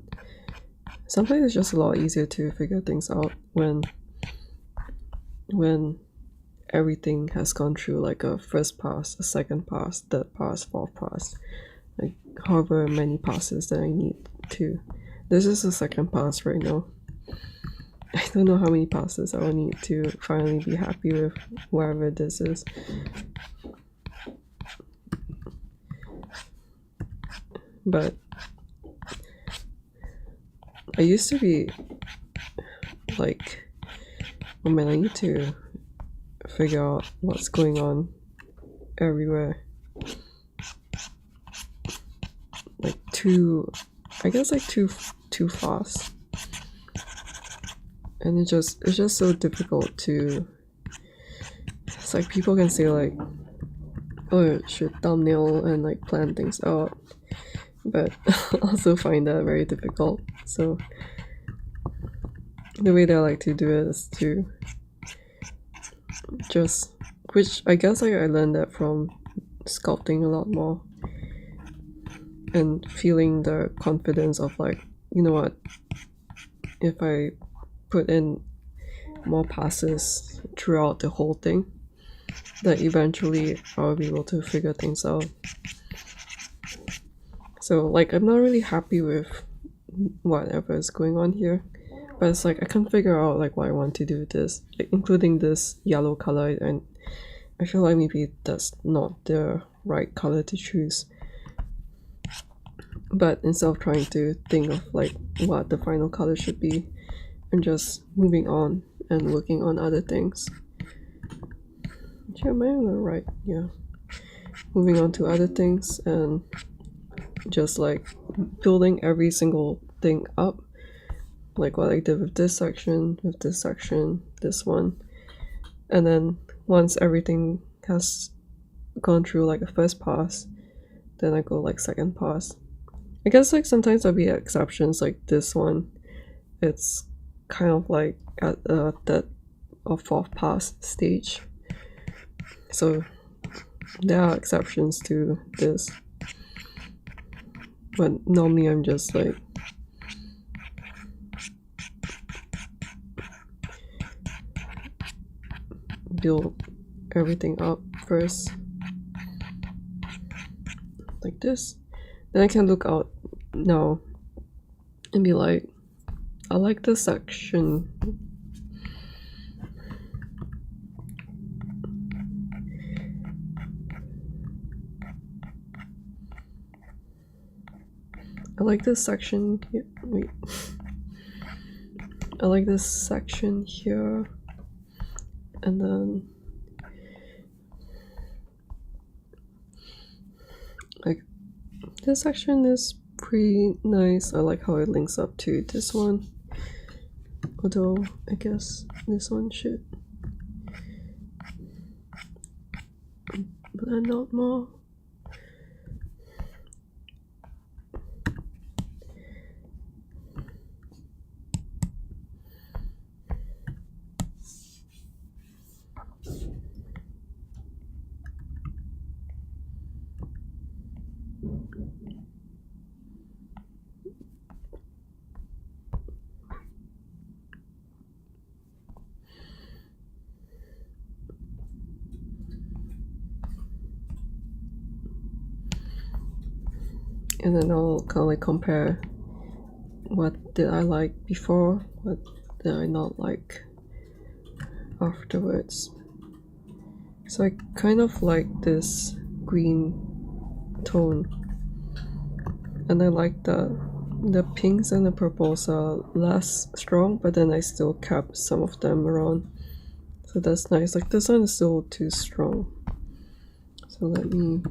sometimes it's just a lot easier to figure things out when everything has gone through like a first pass, a second pass, third pass, fourth pass, like however many passes that I need to. This is the second pass right now. I don't know how many passes I will need to finally be happy with whatever this is. But I used to be like, oh man, I need to figure out what's going on everywhere. Like too fast. And it's just so difficult to, it's like people can say like, oh, you should thumbnail and like plan things out, but I also find that very difficult. So the way that I like to do it is to just, which I guess like I learned that from sculpting a lot more and feeling the confidence of like, you know what, if I put in more passes throughout the whole thing, that eventually I'll be able to figure things out. So like I'm not really happy with whatever is going on here, but it's like I can figure out like what I want to do with this, like, including this yellow color, and I feel like maybe that's not the right color to choose. But instead of trying to think of like what the final color should be, I'm just moving on and working on other things. Am I on the right? Yeah. Moving on to other things and just like building every single thing up, like what I did with this section, this one. And then once everything has gone through like a first pass, then I go like second pass. I guess like sometimes there'll be exceptions, like this one. It's kind of like at the third or fourth pass stage. So there are exceptions to this. But normally I'm just like build everything up first like this, then I can look out now and be like, I like this section. I like this section here. Wait. I like this section here, and then like this section is pretty nice. I like how it links up to this one, although I guess this one should blend out more. And then I'll kind of like compare what did I like before, what did I not like afterwards. So I kind of like this green tone, and I like that the pinks and the purples are less strong, but then I still kept some of them around, so that's nice. Like this one is still too strong, so So let me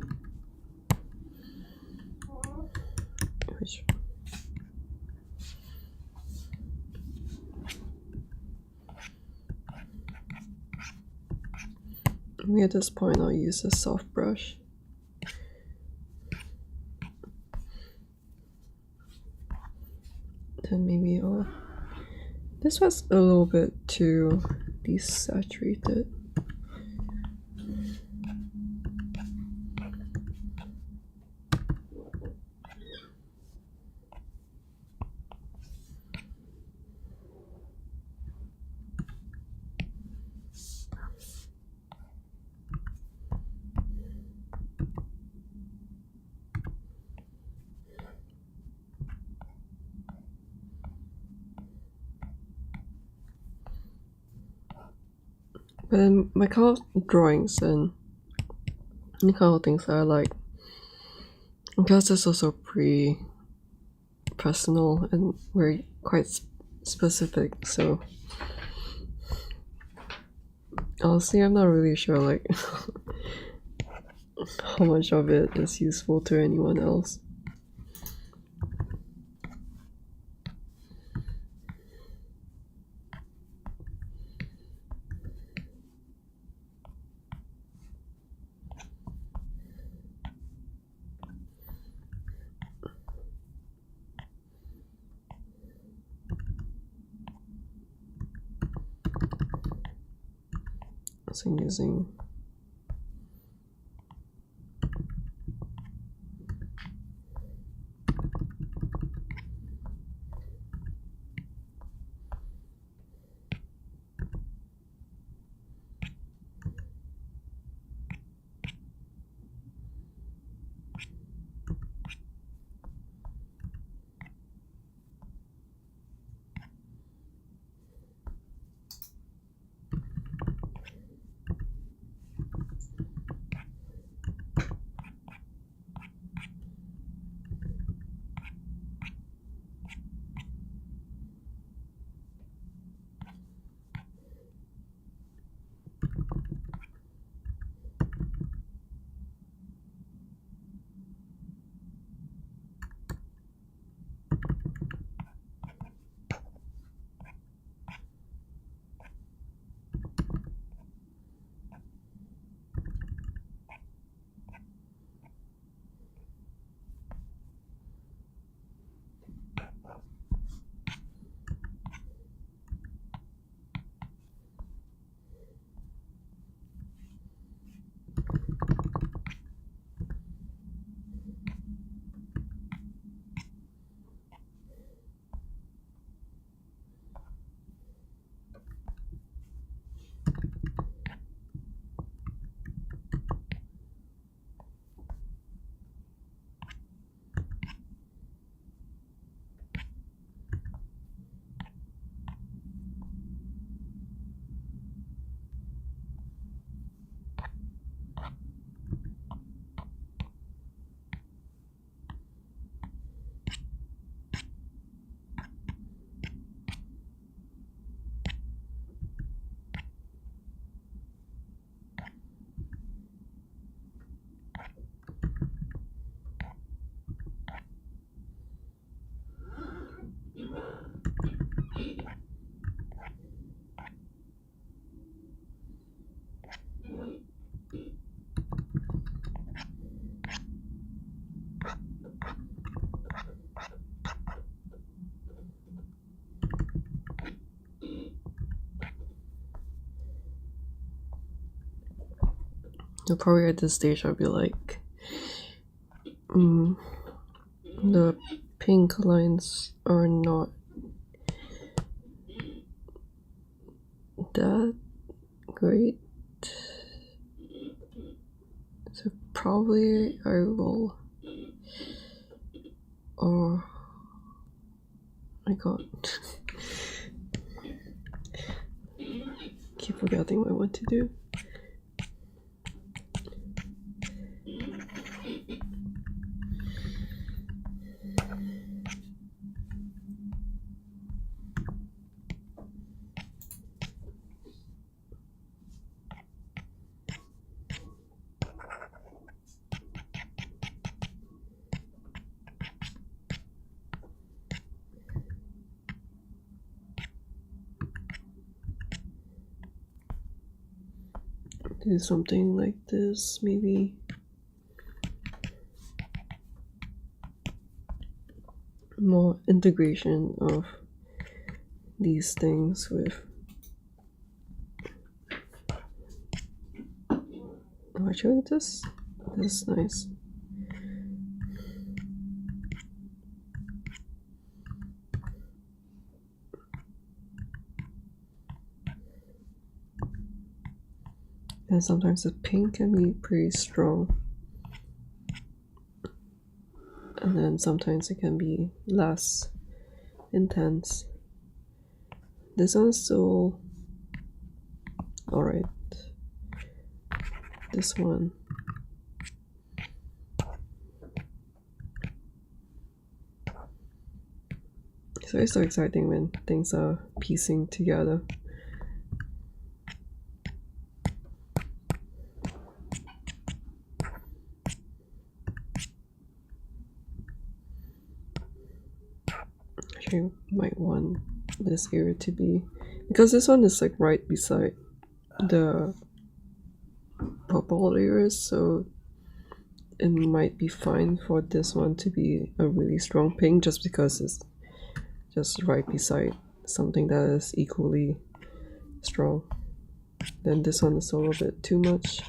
maybe at this point I'll use a soft brush. Then maybe this was a little bit too desaturated. But then my kind of drawings and the kind of things that I like, because it's also pretty personal and very quite specific, so honestly I'm not really sure like how much of it is useful to anyone else. So I'm using so probably at this stage I'll be like the pink lines are not that great, so probably I will, oh my god, keep forgetting what I want to do. do something like this, maybe. More integration of these things with actually this is nice. And sometimes the pink can be pretty strong, and then sometimes it can be less intense. This one's still alright. This one, so it's so exciting when things are piecing together. Actually, might want this area to be, because this one is like right beside the purple areas, so it might be fine for this one to be a really strong pink just because it's just right beside something that is equally strong. Then this one is a little bit too much.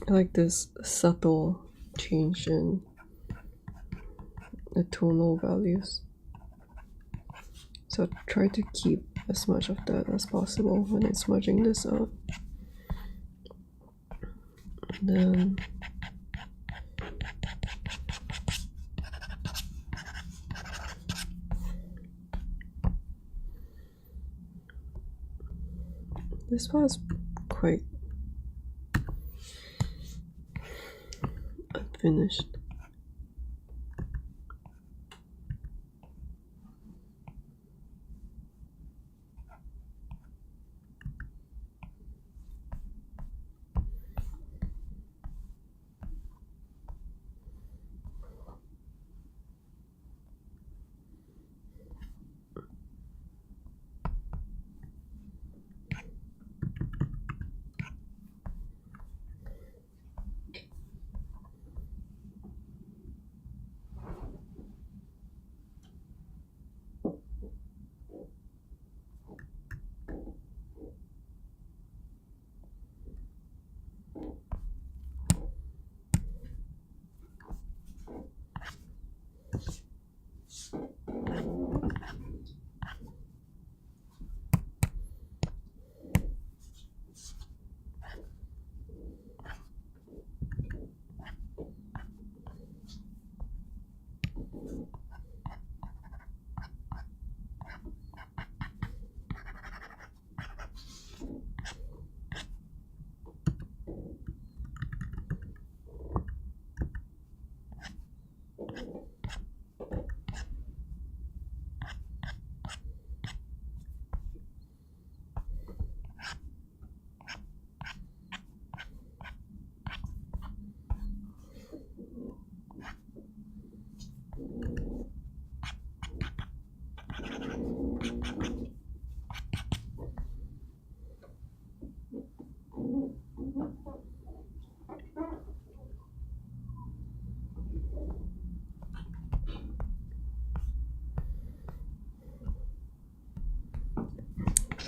I like this subtle change in the tonal values. So try to keep as much of that as possible when it's smudging this out. And then this part is quite unfinished.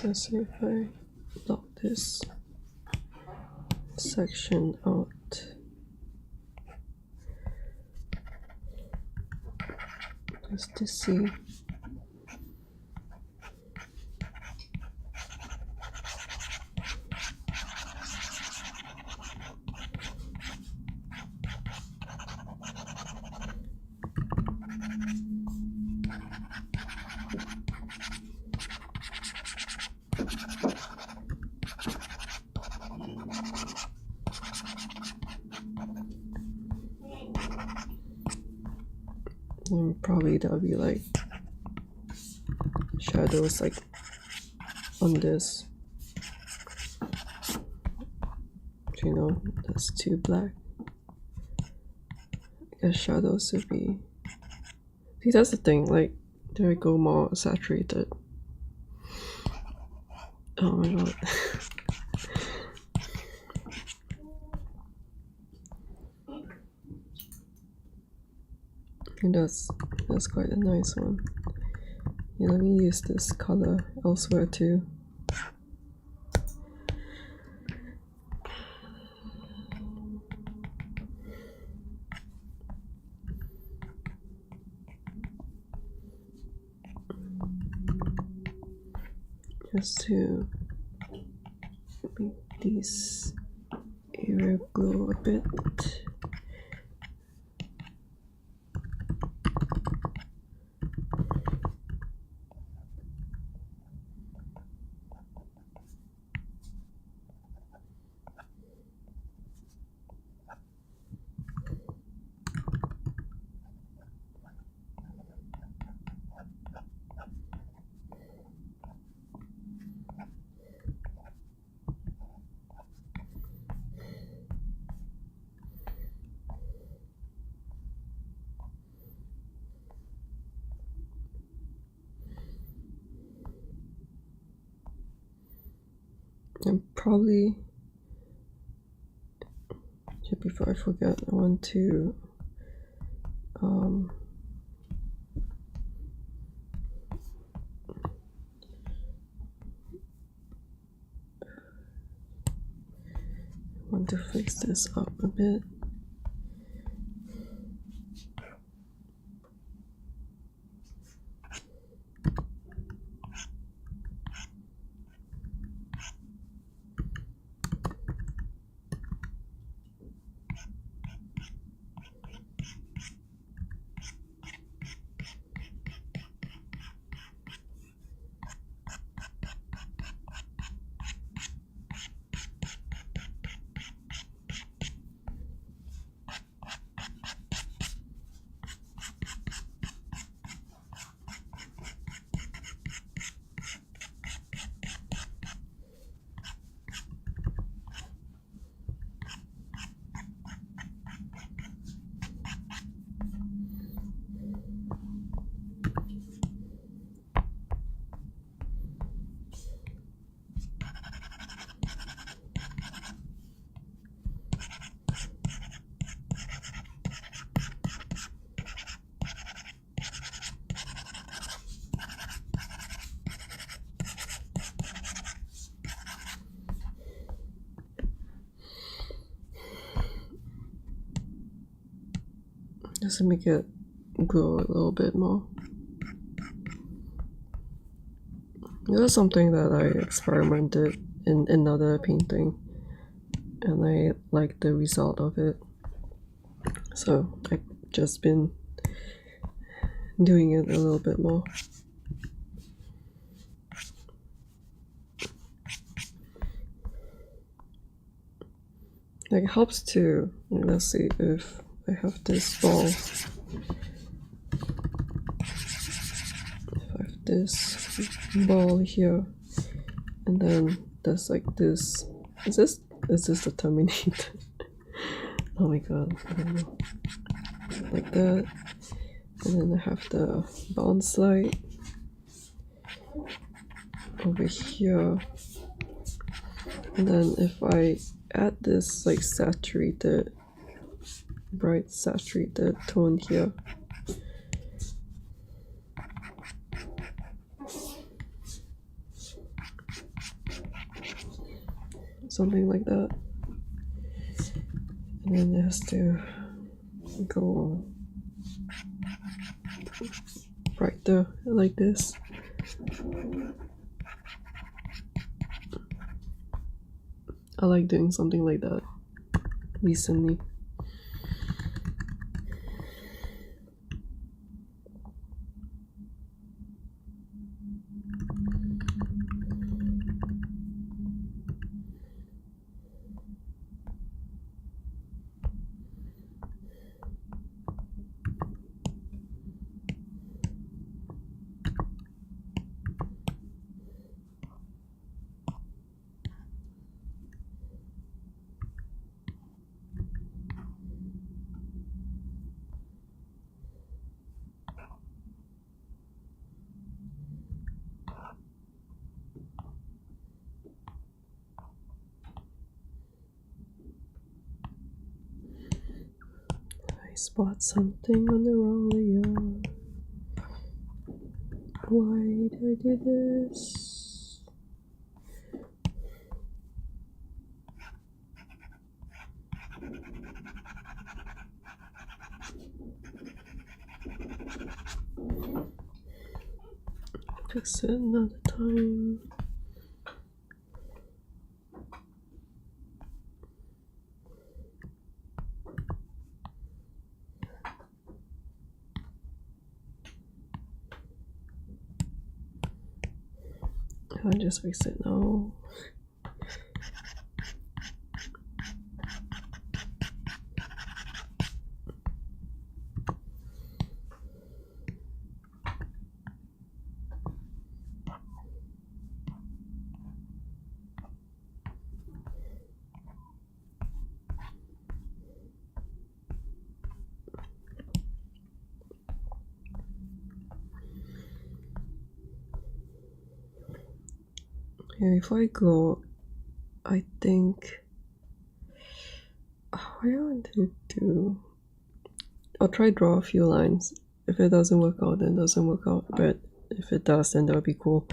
Let's see if I block this section out. Just to see. And probably that'll be like shadows like on this. You know, that's too black. I guess shadows would be. See, that's the thing. Like, there I go more saturated. Oh my god. And that's quite a nice one. Yeah, let me use this color elsewhere too. Just to make these area glow a bit. And probably, before I forget, I want to fix this up a bit. Just to make it glow a little bit more. This is something that I experimented in another painting, and I like the result of it. So I've just been doing it a little bit more. Like, it helps to, let's see if I have this ball. If I have this ball here, and then there's like this. Is this the Terminator? Oh my god, I don't know. Like that. And then I have the bounce light over here. And then if I add this like saturated, bright saturated tone here, something like that. And then it has to go right there, like this. I like doing something like that recently. Spot something on the wrong layer. Why did I do this? Fix it another time. I'll just fix it now. Yeah, before I go, I think what I want to do, I'll try draw a few lines. If it doesn't work out, then it doesn't work out, but if it does, then that'll be cool.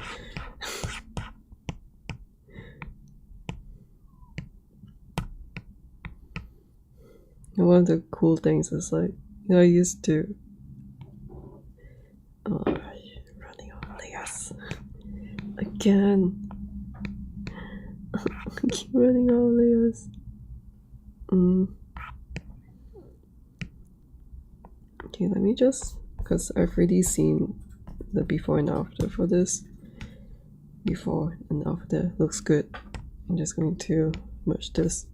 And one of the cool things is, like, you know, I used to running out of layers again. Keep running out of layers. Okay, let me just, because I've already seen the before and after for this. Before and after looks good. I'm just going to merge this.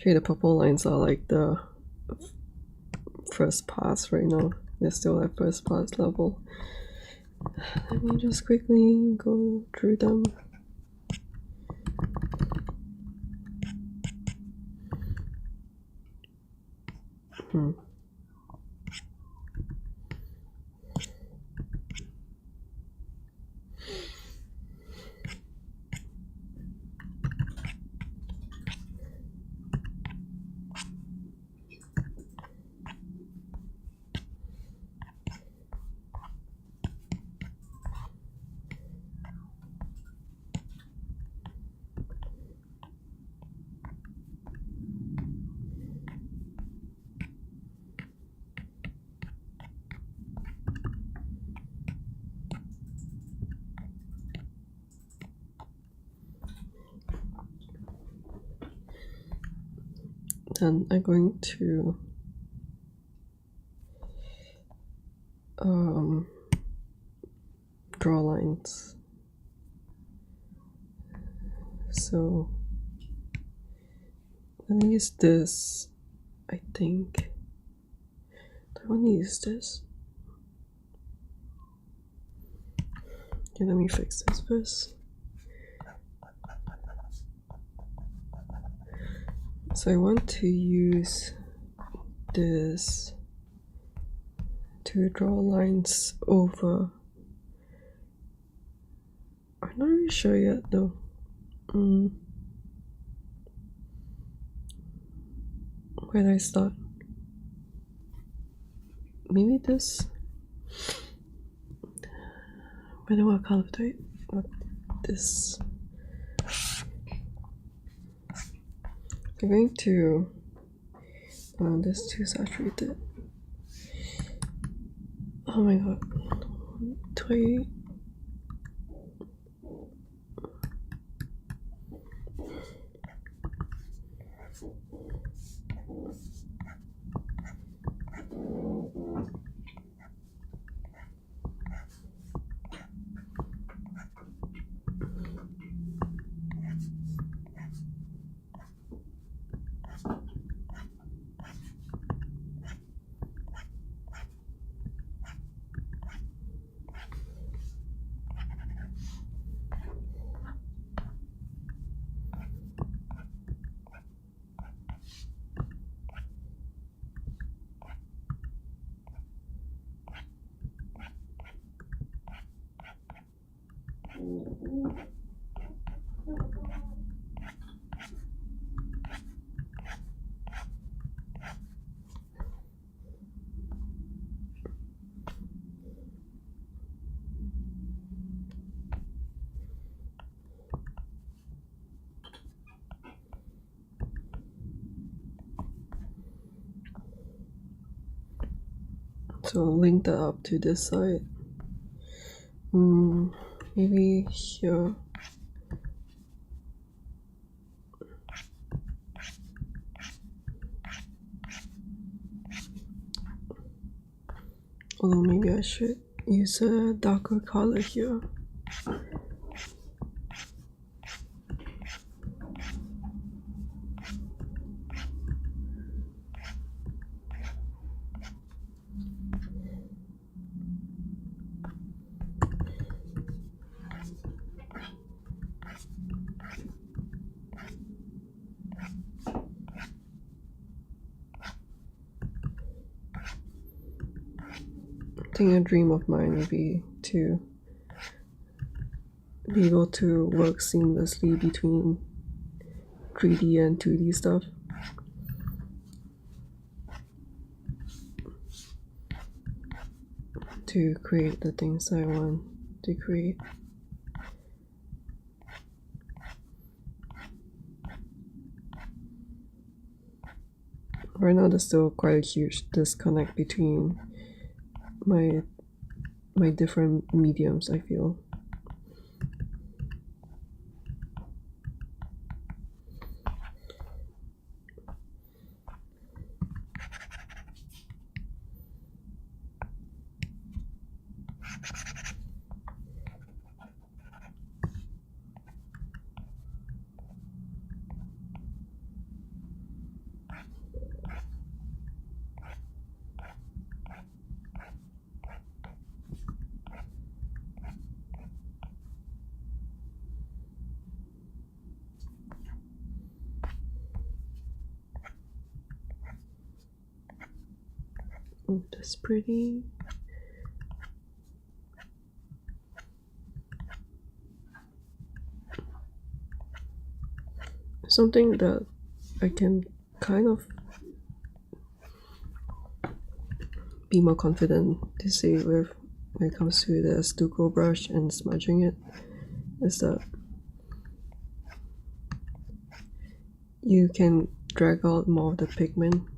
Okay, the purple lines are like the first pass right now. They're still at first pass level. Let me just quickly go through them. Then I'm going to draw lines. So I'm gonna use this, I think. Do I want to use this? Okay, let me fix this first. So I want to use this to draw lines over. I'm not really sure yet though. Where do I start? maybe this. I don't want to color type. Not this. I'm going to. This is too saturated. Oh my god. Toy. So I'll link that up to this side. Maybe here. Although maybe I should use a darker color here. I think a dream of mine would be to be able to work seamlessly between 3D and 2D stuff. To create the things I want to create. Right now there's still quite a huge disconnect between my different mediums, I feel. Oh, that's pretty. Something that I can kind of be more confident to say with when it comes to the stucco brush and smudging it is that you can drag out more of the pigment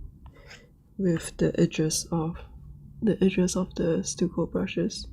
with the edges of the stucco brushes.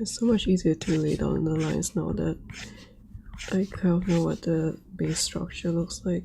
It's so much easier to lay down the lines now that I kind of know what the base structure looks like.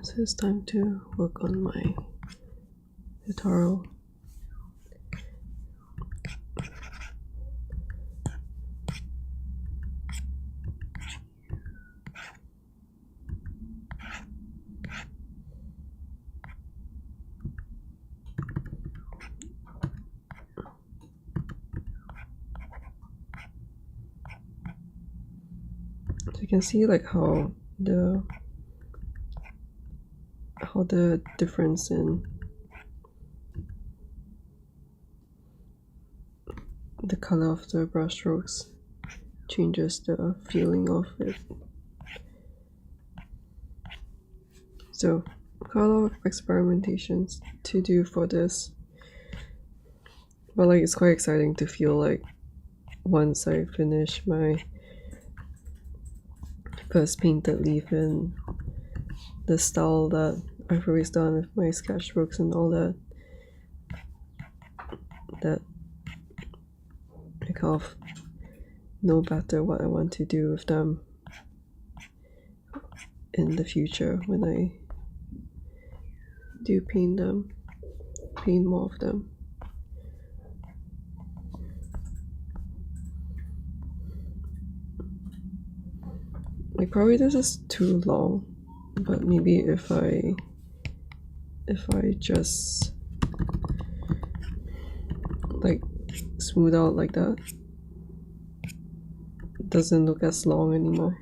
So it's time to work on my tutorial. So you can see like how the difference in the color of the brush strokes changes the feeling of it. So got a lot of experimentations to do for this, but like it's quite exciting to feel like once I finish my first painted leaf in the style that I've always done with my sketchbooks and all that, that I kind of know better what I want to do with them in the future when I do paint more of them. Like probably this is too long, but maybe if I just like smooth out like that, it doesn't look as long anymore.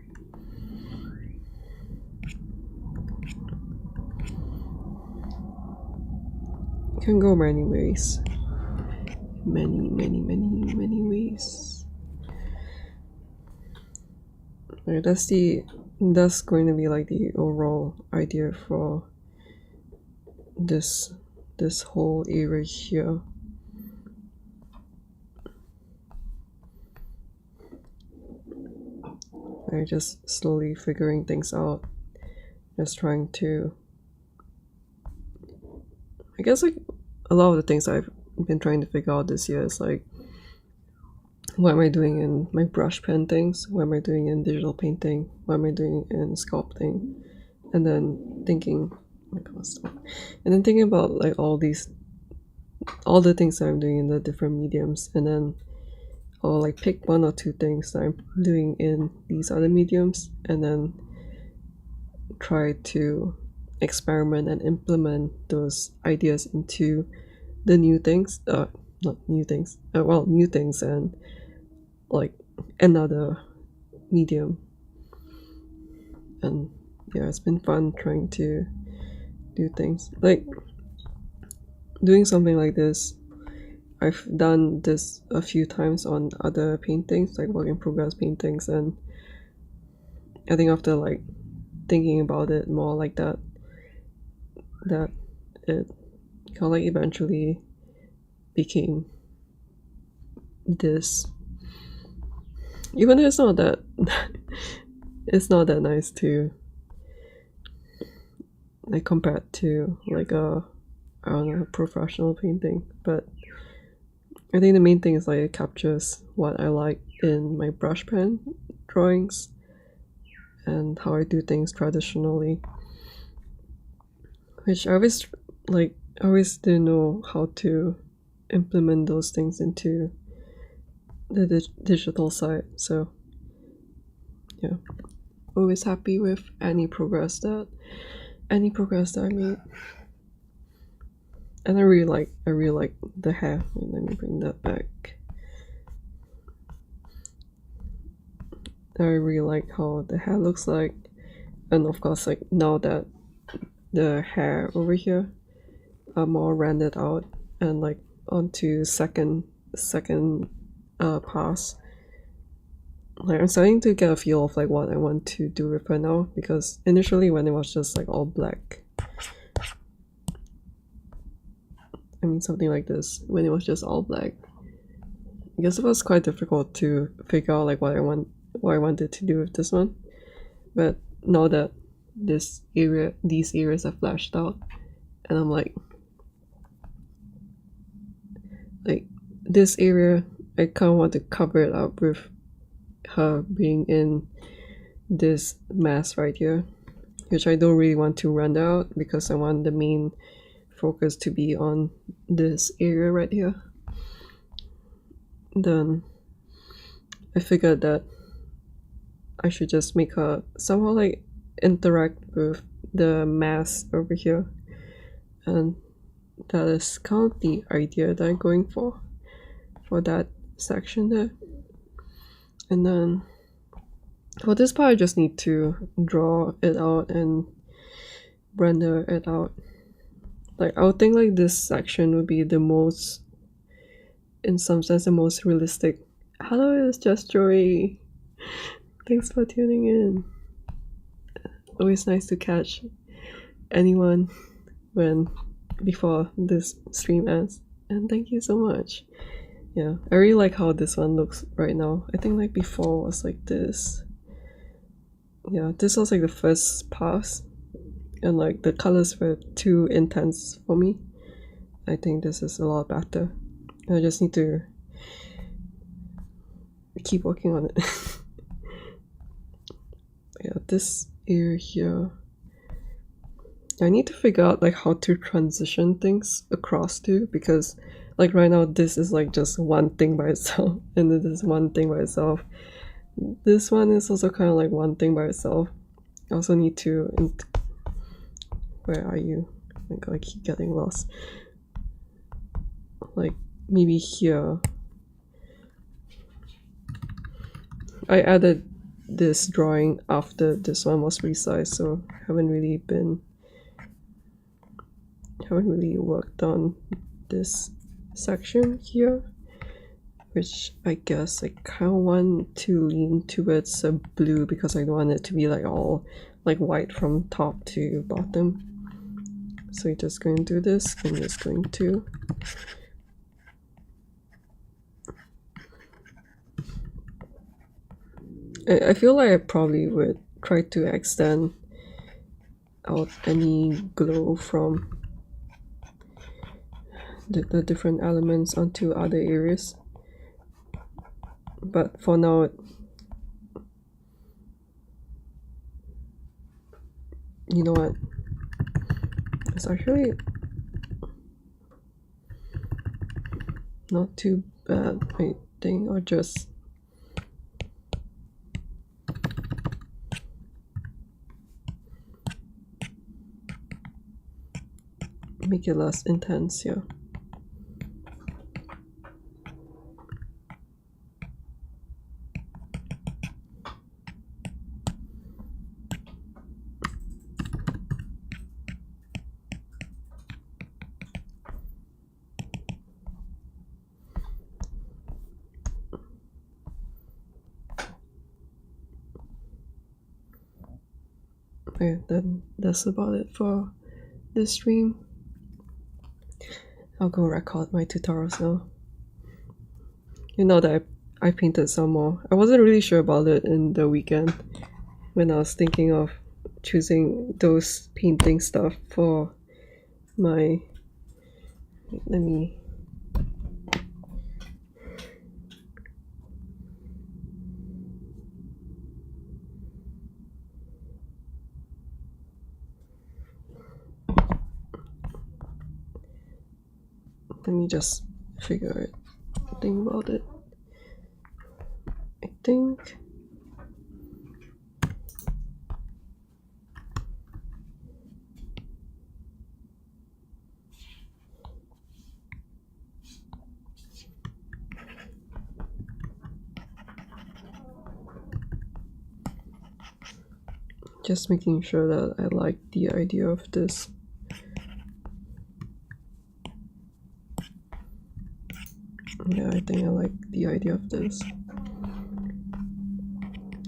It can go many ways. Many ways. Right, that's going to be like the overall idea for this whole area here. I'm just slowly figuring things out, just trying to, I guess like a lot of the things I've been trying to figure out this year is like, what am I doing in my brush pen things? What am I doing in digital painting? What am I doing in sculpting? And then thinking, and then thinking about like all the things that I'm doing in the different mediums, and then I'll like pick one or two things that I'm doing in these other mediums, and then try to experiment and implement those ideas into the new things, not new things, new things and like another medium. And yeah, it's been fun trying to do things like doing something like this. I've done this a few times on other paintings, like work in progress paintings, and I think after like thinking about it more like that it kind of like eventually became this, even though it's not that it's not that nice to like compared to like a, I don't know, professional painting, but I think the main thing is like it captures what I like in my brush pen drawings and how I do things traditionally, which I always didn't know how to implement those things into the digital side. So yeah, always happy with any progress that I made. And I really like the hair. Let me bring that back. I really like how the hair looks like, and of course, like now that the hair over here are more rendered out and like onto second pass. Like I'm starting to get a feel of like what I want to do with her now, because initially when it was just like all black, I mean something like this, when it was just all black, I guess it was quite difficult to figure out like what I wanted to do with this one. But now that these areas are flashed out, and I'm like this area, I kind of want to cover it up with her being in this mess right here, which I don't really want to render out because I want the main focus to be on this area right here. Then I figured that I should just make her somehow like interact with the mass over here, and that is kind of the idea that I'm going for that section there. And then for this part I just need to draw it out and render it out. Like I would think like this section would be the most, in some sense, the most realistic. Hello, it's just Joey. Thanks for tuning in. Always nice to catch anyone before this stream ends, and thank you so much. Yeah, I really like how this one looks right now. I think like before was like this. Yeah, this was like the first pass, and like the colors were too intense for me. I think this is a lot better. I just need to keep working on it. Yeah, this area here, I need to figure out like how to transition things across to, because like right now this is like just one thing by itself, and then this is one thing by itself. This one is also kind of like one thing by itself. I also need to where are you? Oh my god, I keep getting lost. Like maybe here I added this drawing after this one was resized, so haven't really worked on this section here, which I guess I kind of want to lean towards a blue because I don't want it to be like all like white from top to bottom. So you're just going to do this. I'm just going to I feel like I probably would try to extend out any glow from the different elements onto other areas, but for now you know what, it's actually not too bad. I think I'll just make it less intense, yeah. Okay, then that's about it for this stream. I'll go record my tutorials now. You know that I painted some more. I wasn't really sure about it in the weekend when I was thinking of choosing those painting stuff for my... Let me... Let me just think about it. I think just making sure that I like the idea of this. Yeah, I think I like the idea of this.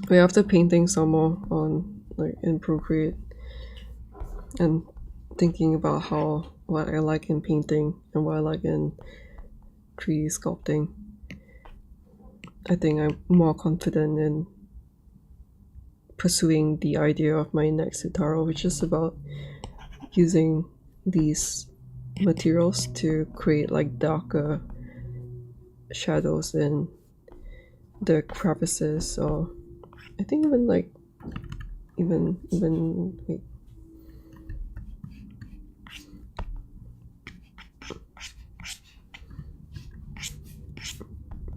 Wait, after painting some more on in Procreate and thinking about what I like in painting and what I like in 3D sculpting, I think I'm more confident in pursuing the idea of my next tutorial, which is about using these materials to create like darker shadows in the crevices, or I think even wait.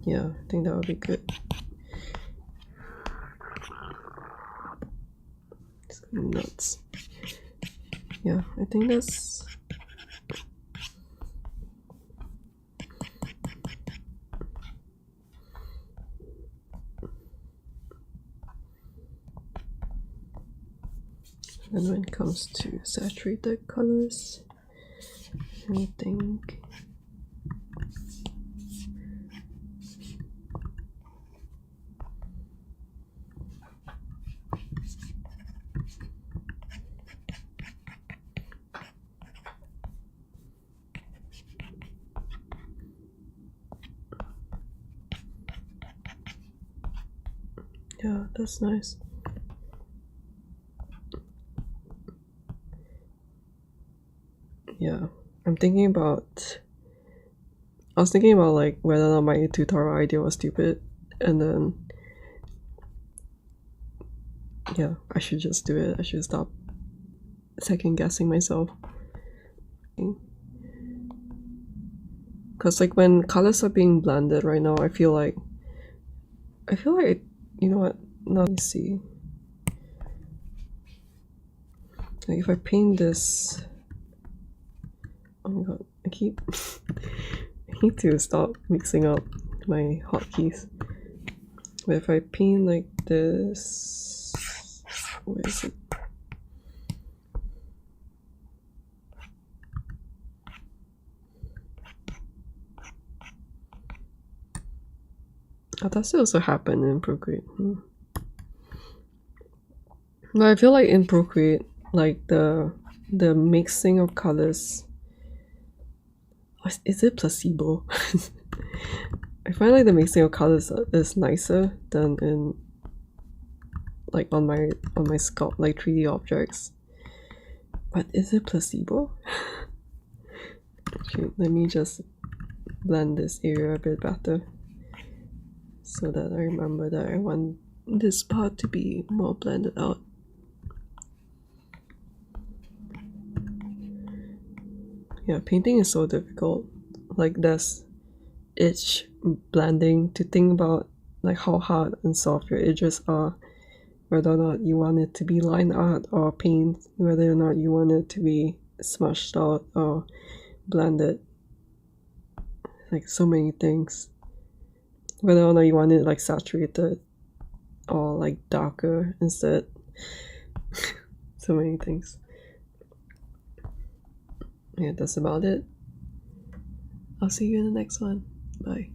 Yeah, I think that would be good. It's nuts. Yeah, I think that's... And when it comes to saturated colors, I think yeah, that's nice. Yeah, I was thinking about like whether or not my tutorial idea was stupid, and then yeah, I should just do it. I should stop second guessing myself. Because like when colors are being blended right now, I feel like you know what? Now let me see. Like if I paint this, oh my god, I need to stop mixing up my hotkeys. But if I paint like this, where is it? Oh, does it also happen in Procreate? No, I feel like in Procreate, like the mixing of colors, is it placebo? I find like the mixing of colors is nicer than in like on my sculpt, like 3D objects. But is it placebo? Okay, let me just blend this area a bit better so that I remember that I want this part to be more blended out. Yeah, painting is so difficult. Like there's edge blending, to think about like how hard and soft your edges are, whether or not you want it to be line art or paint, whether or not you want it to be smushed out or blended. Like so many things. Whether or not you want it like saturated or like darker instead. So many things. Yeah, that's about it. I'll see you in the next one. Bye.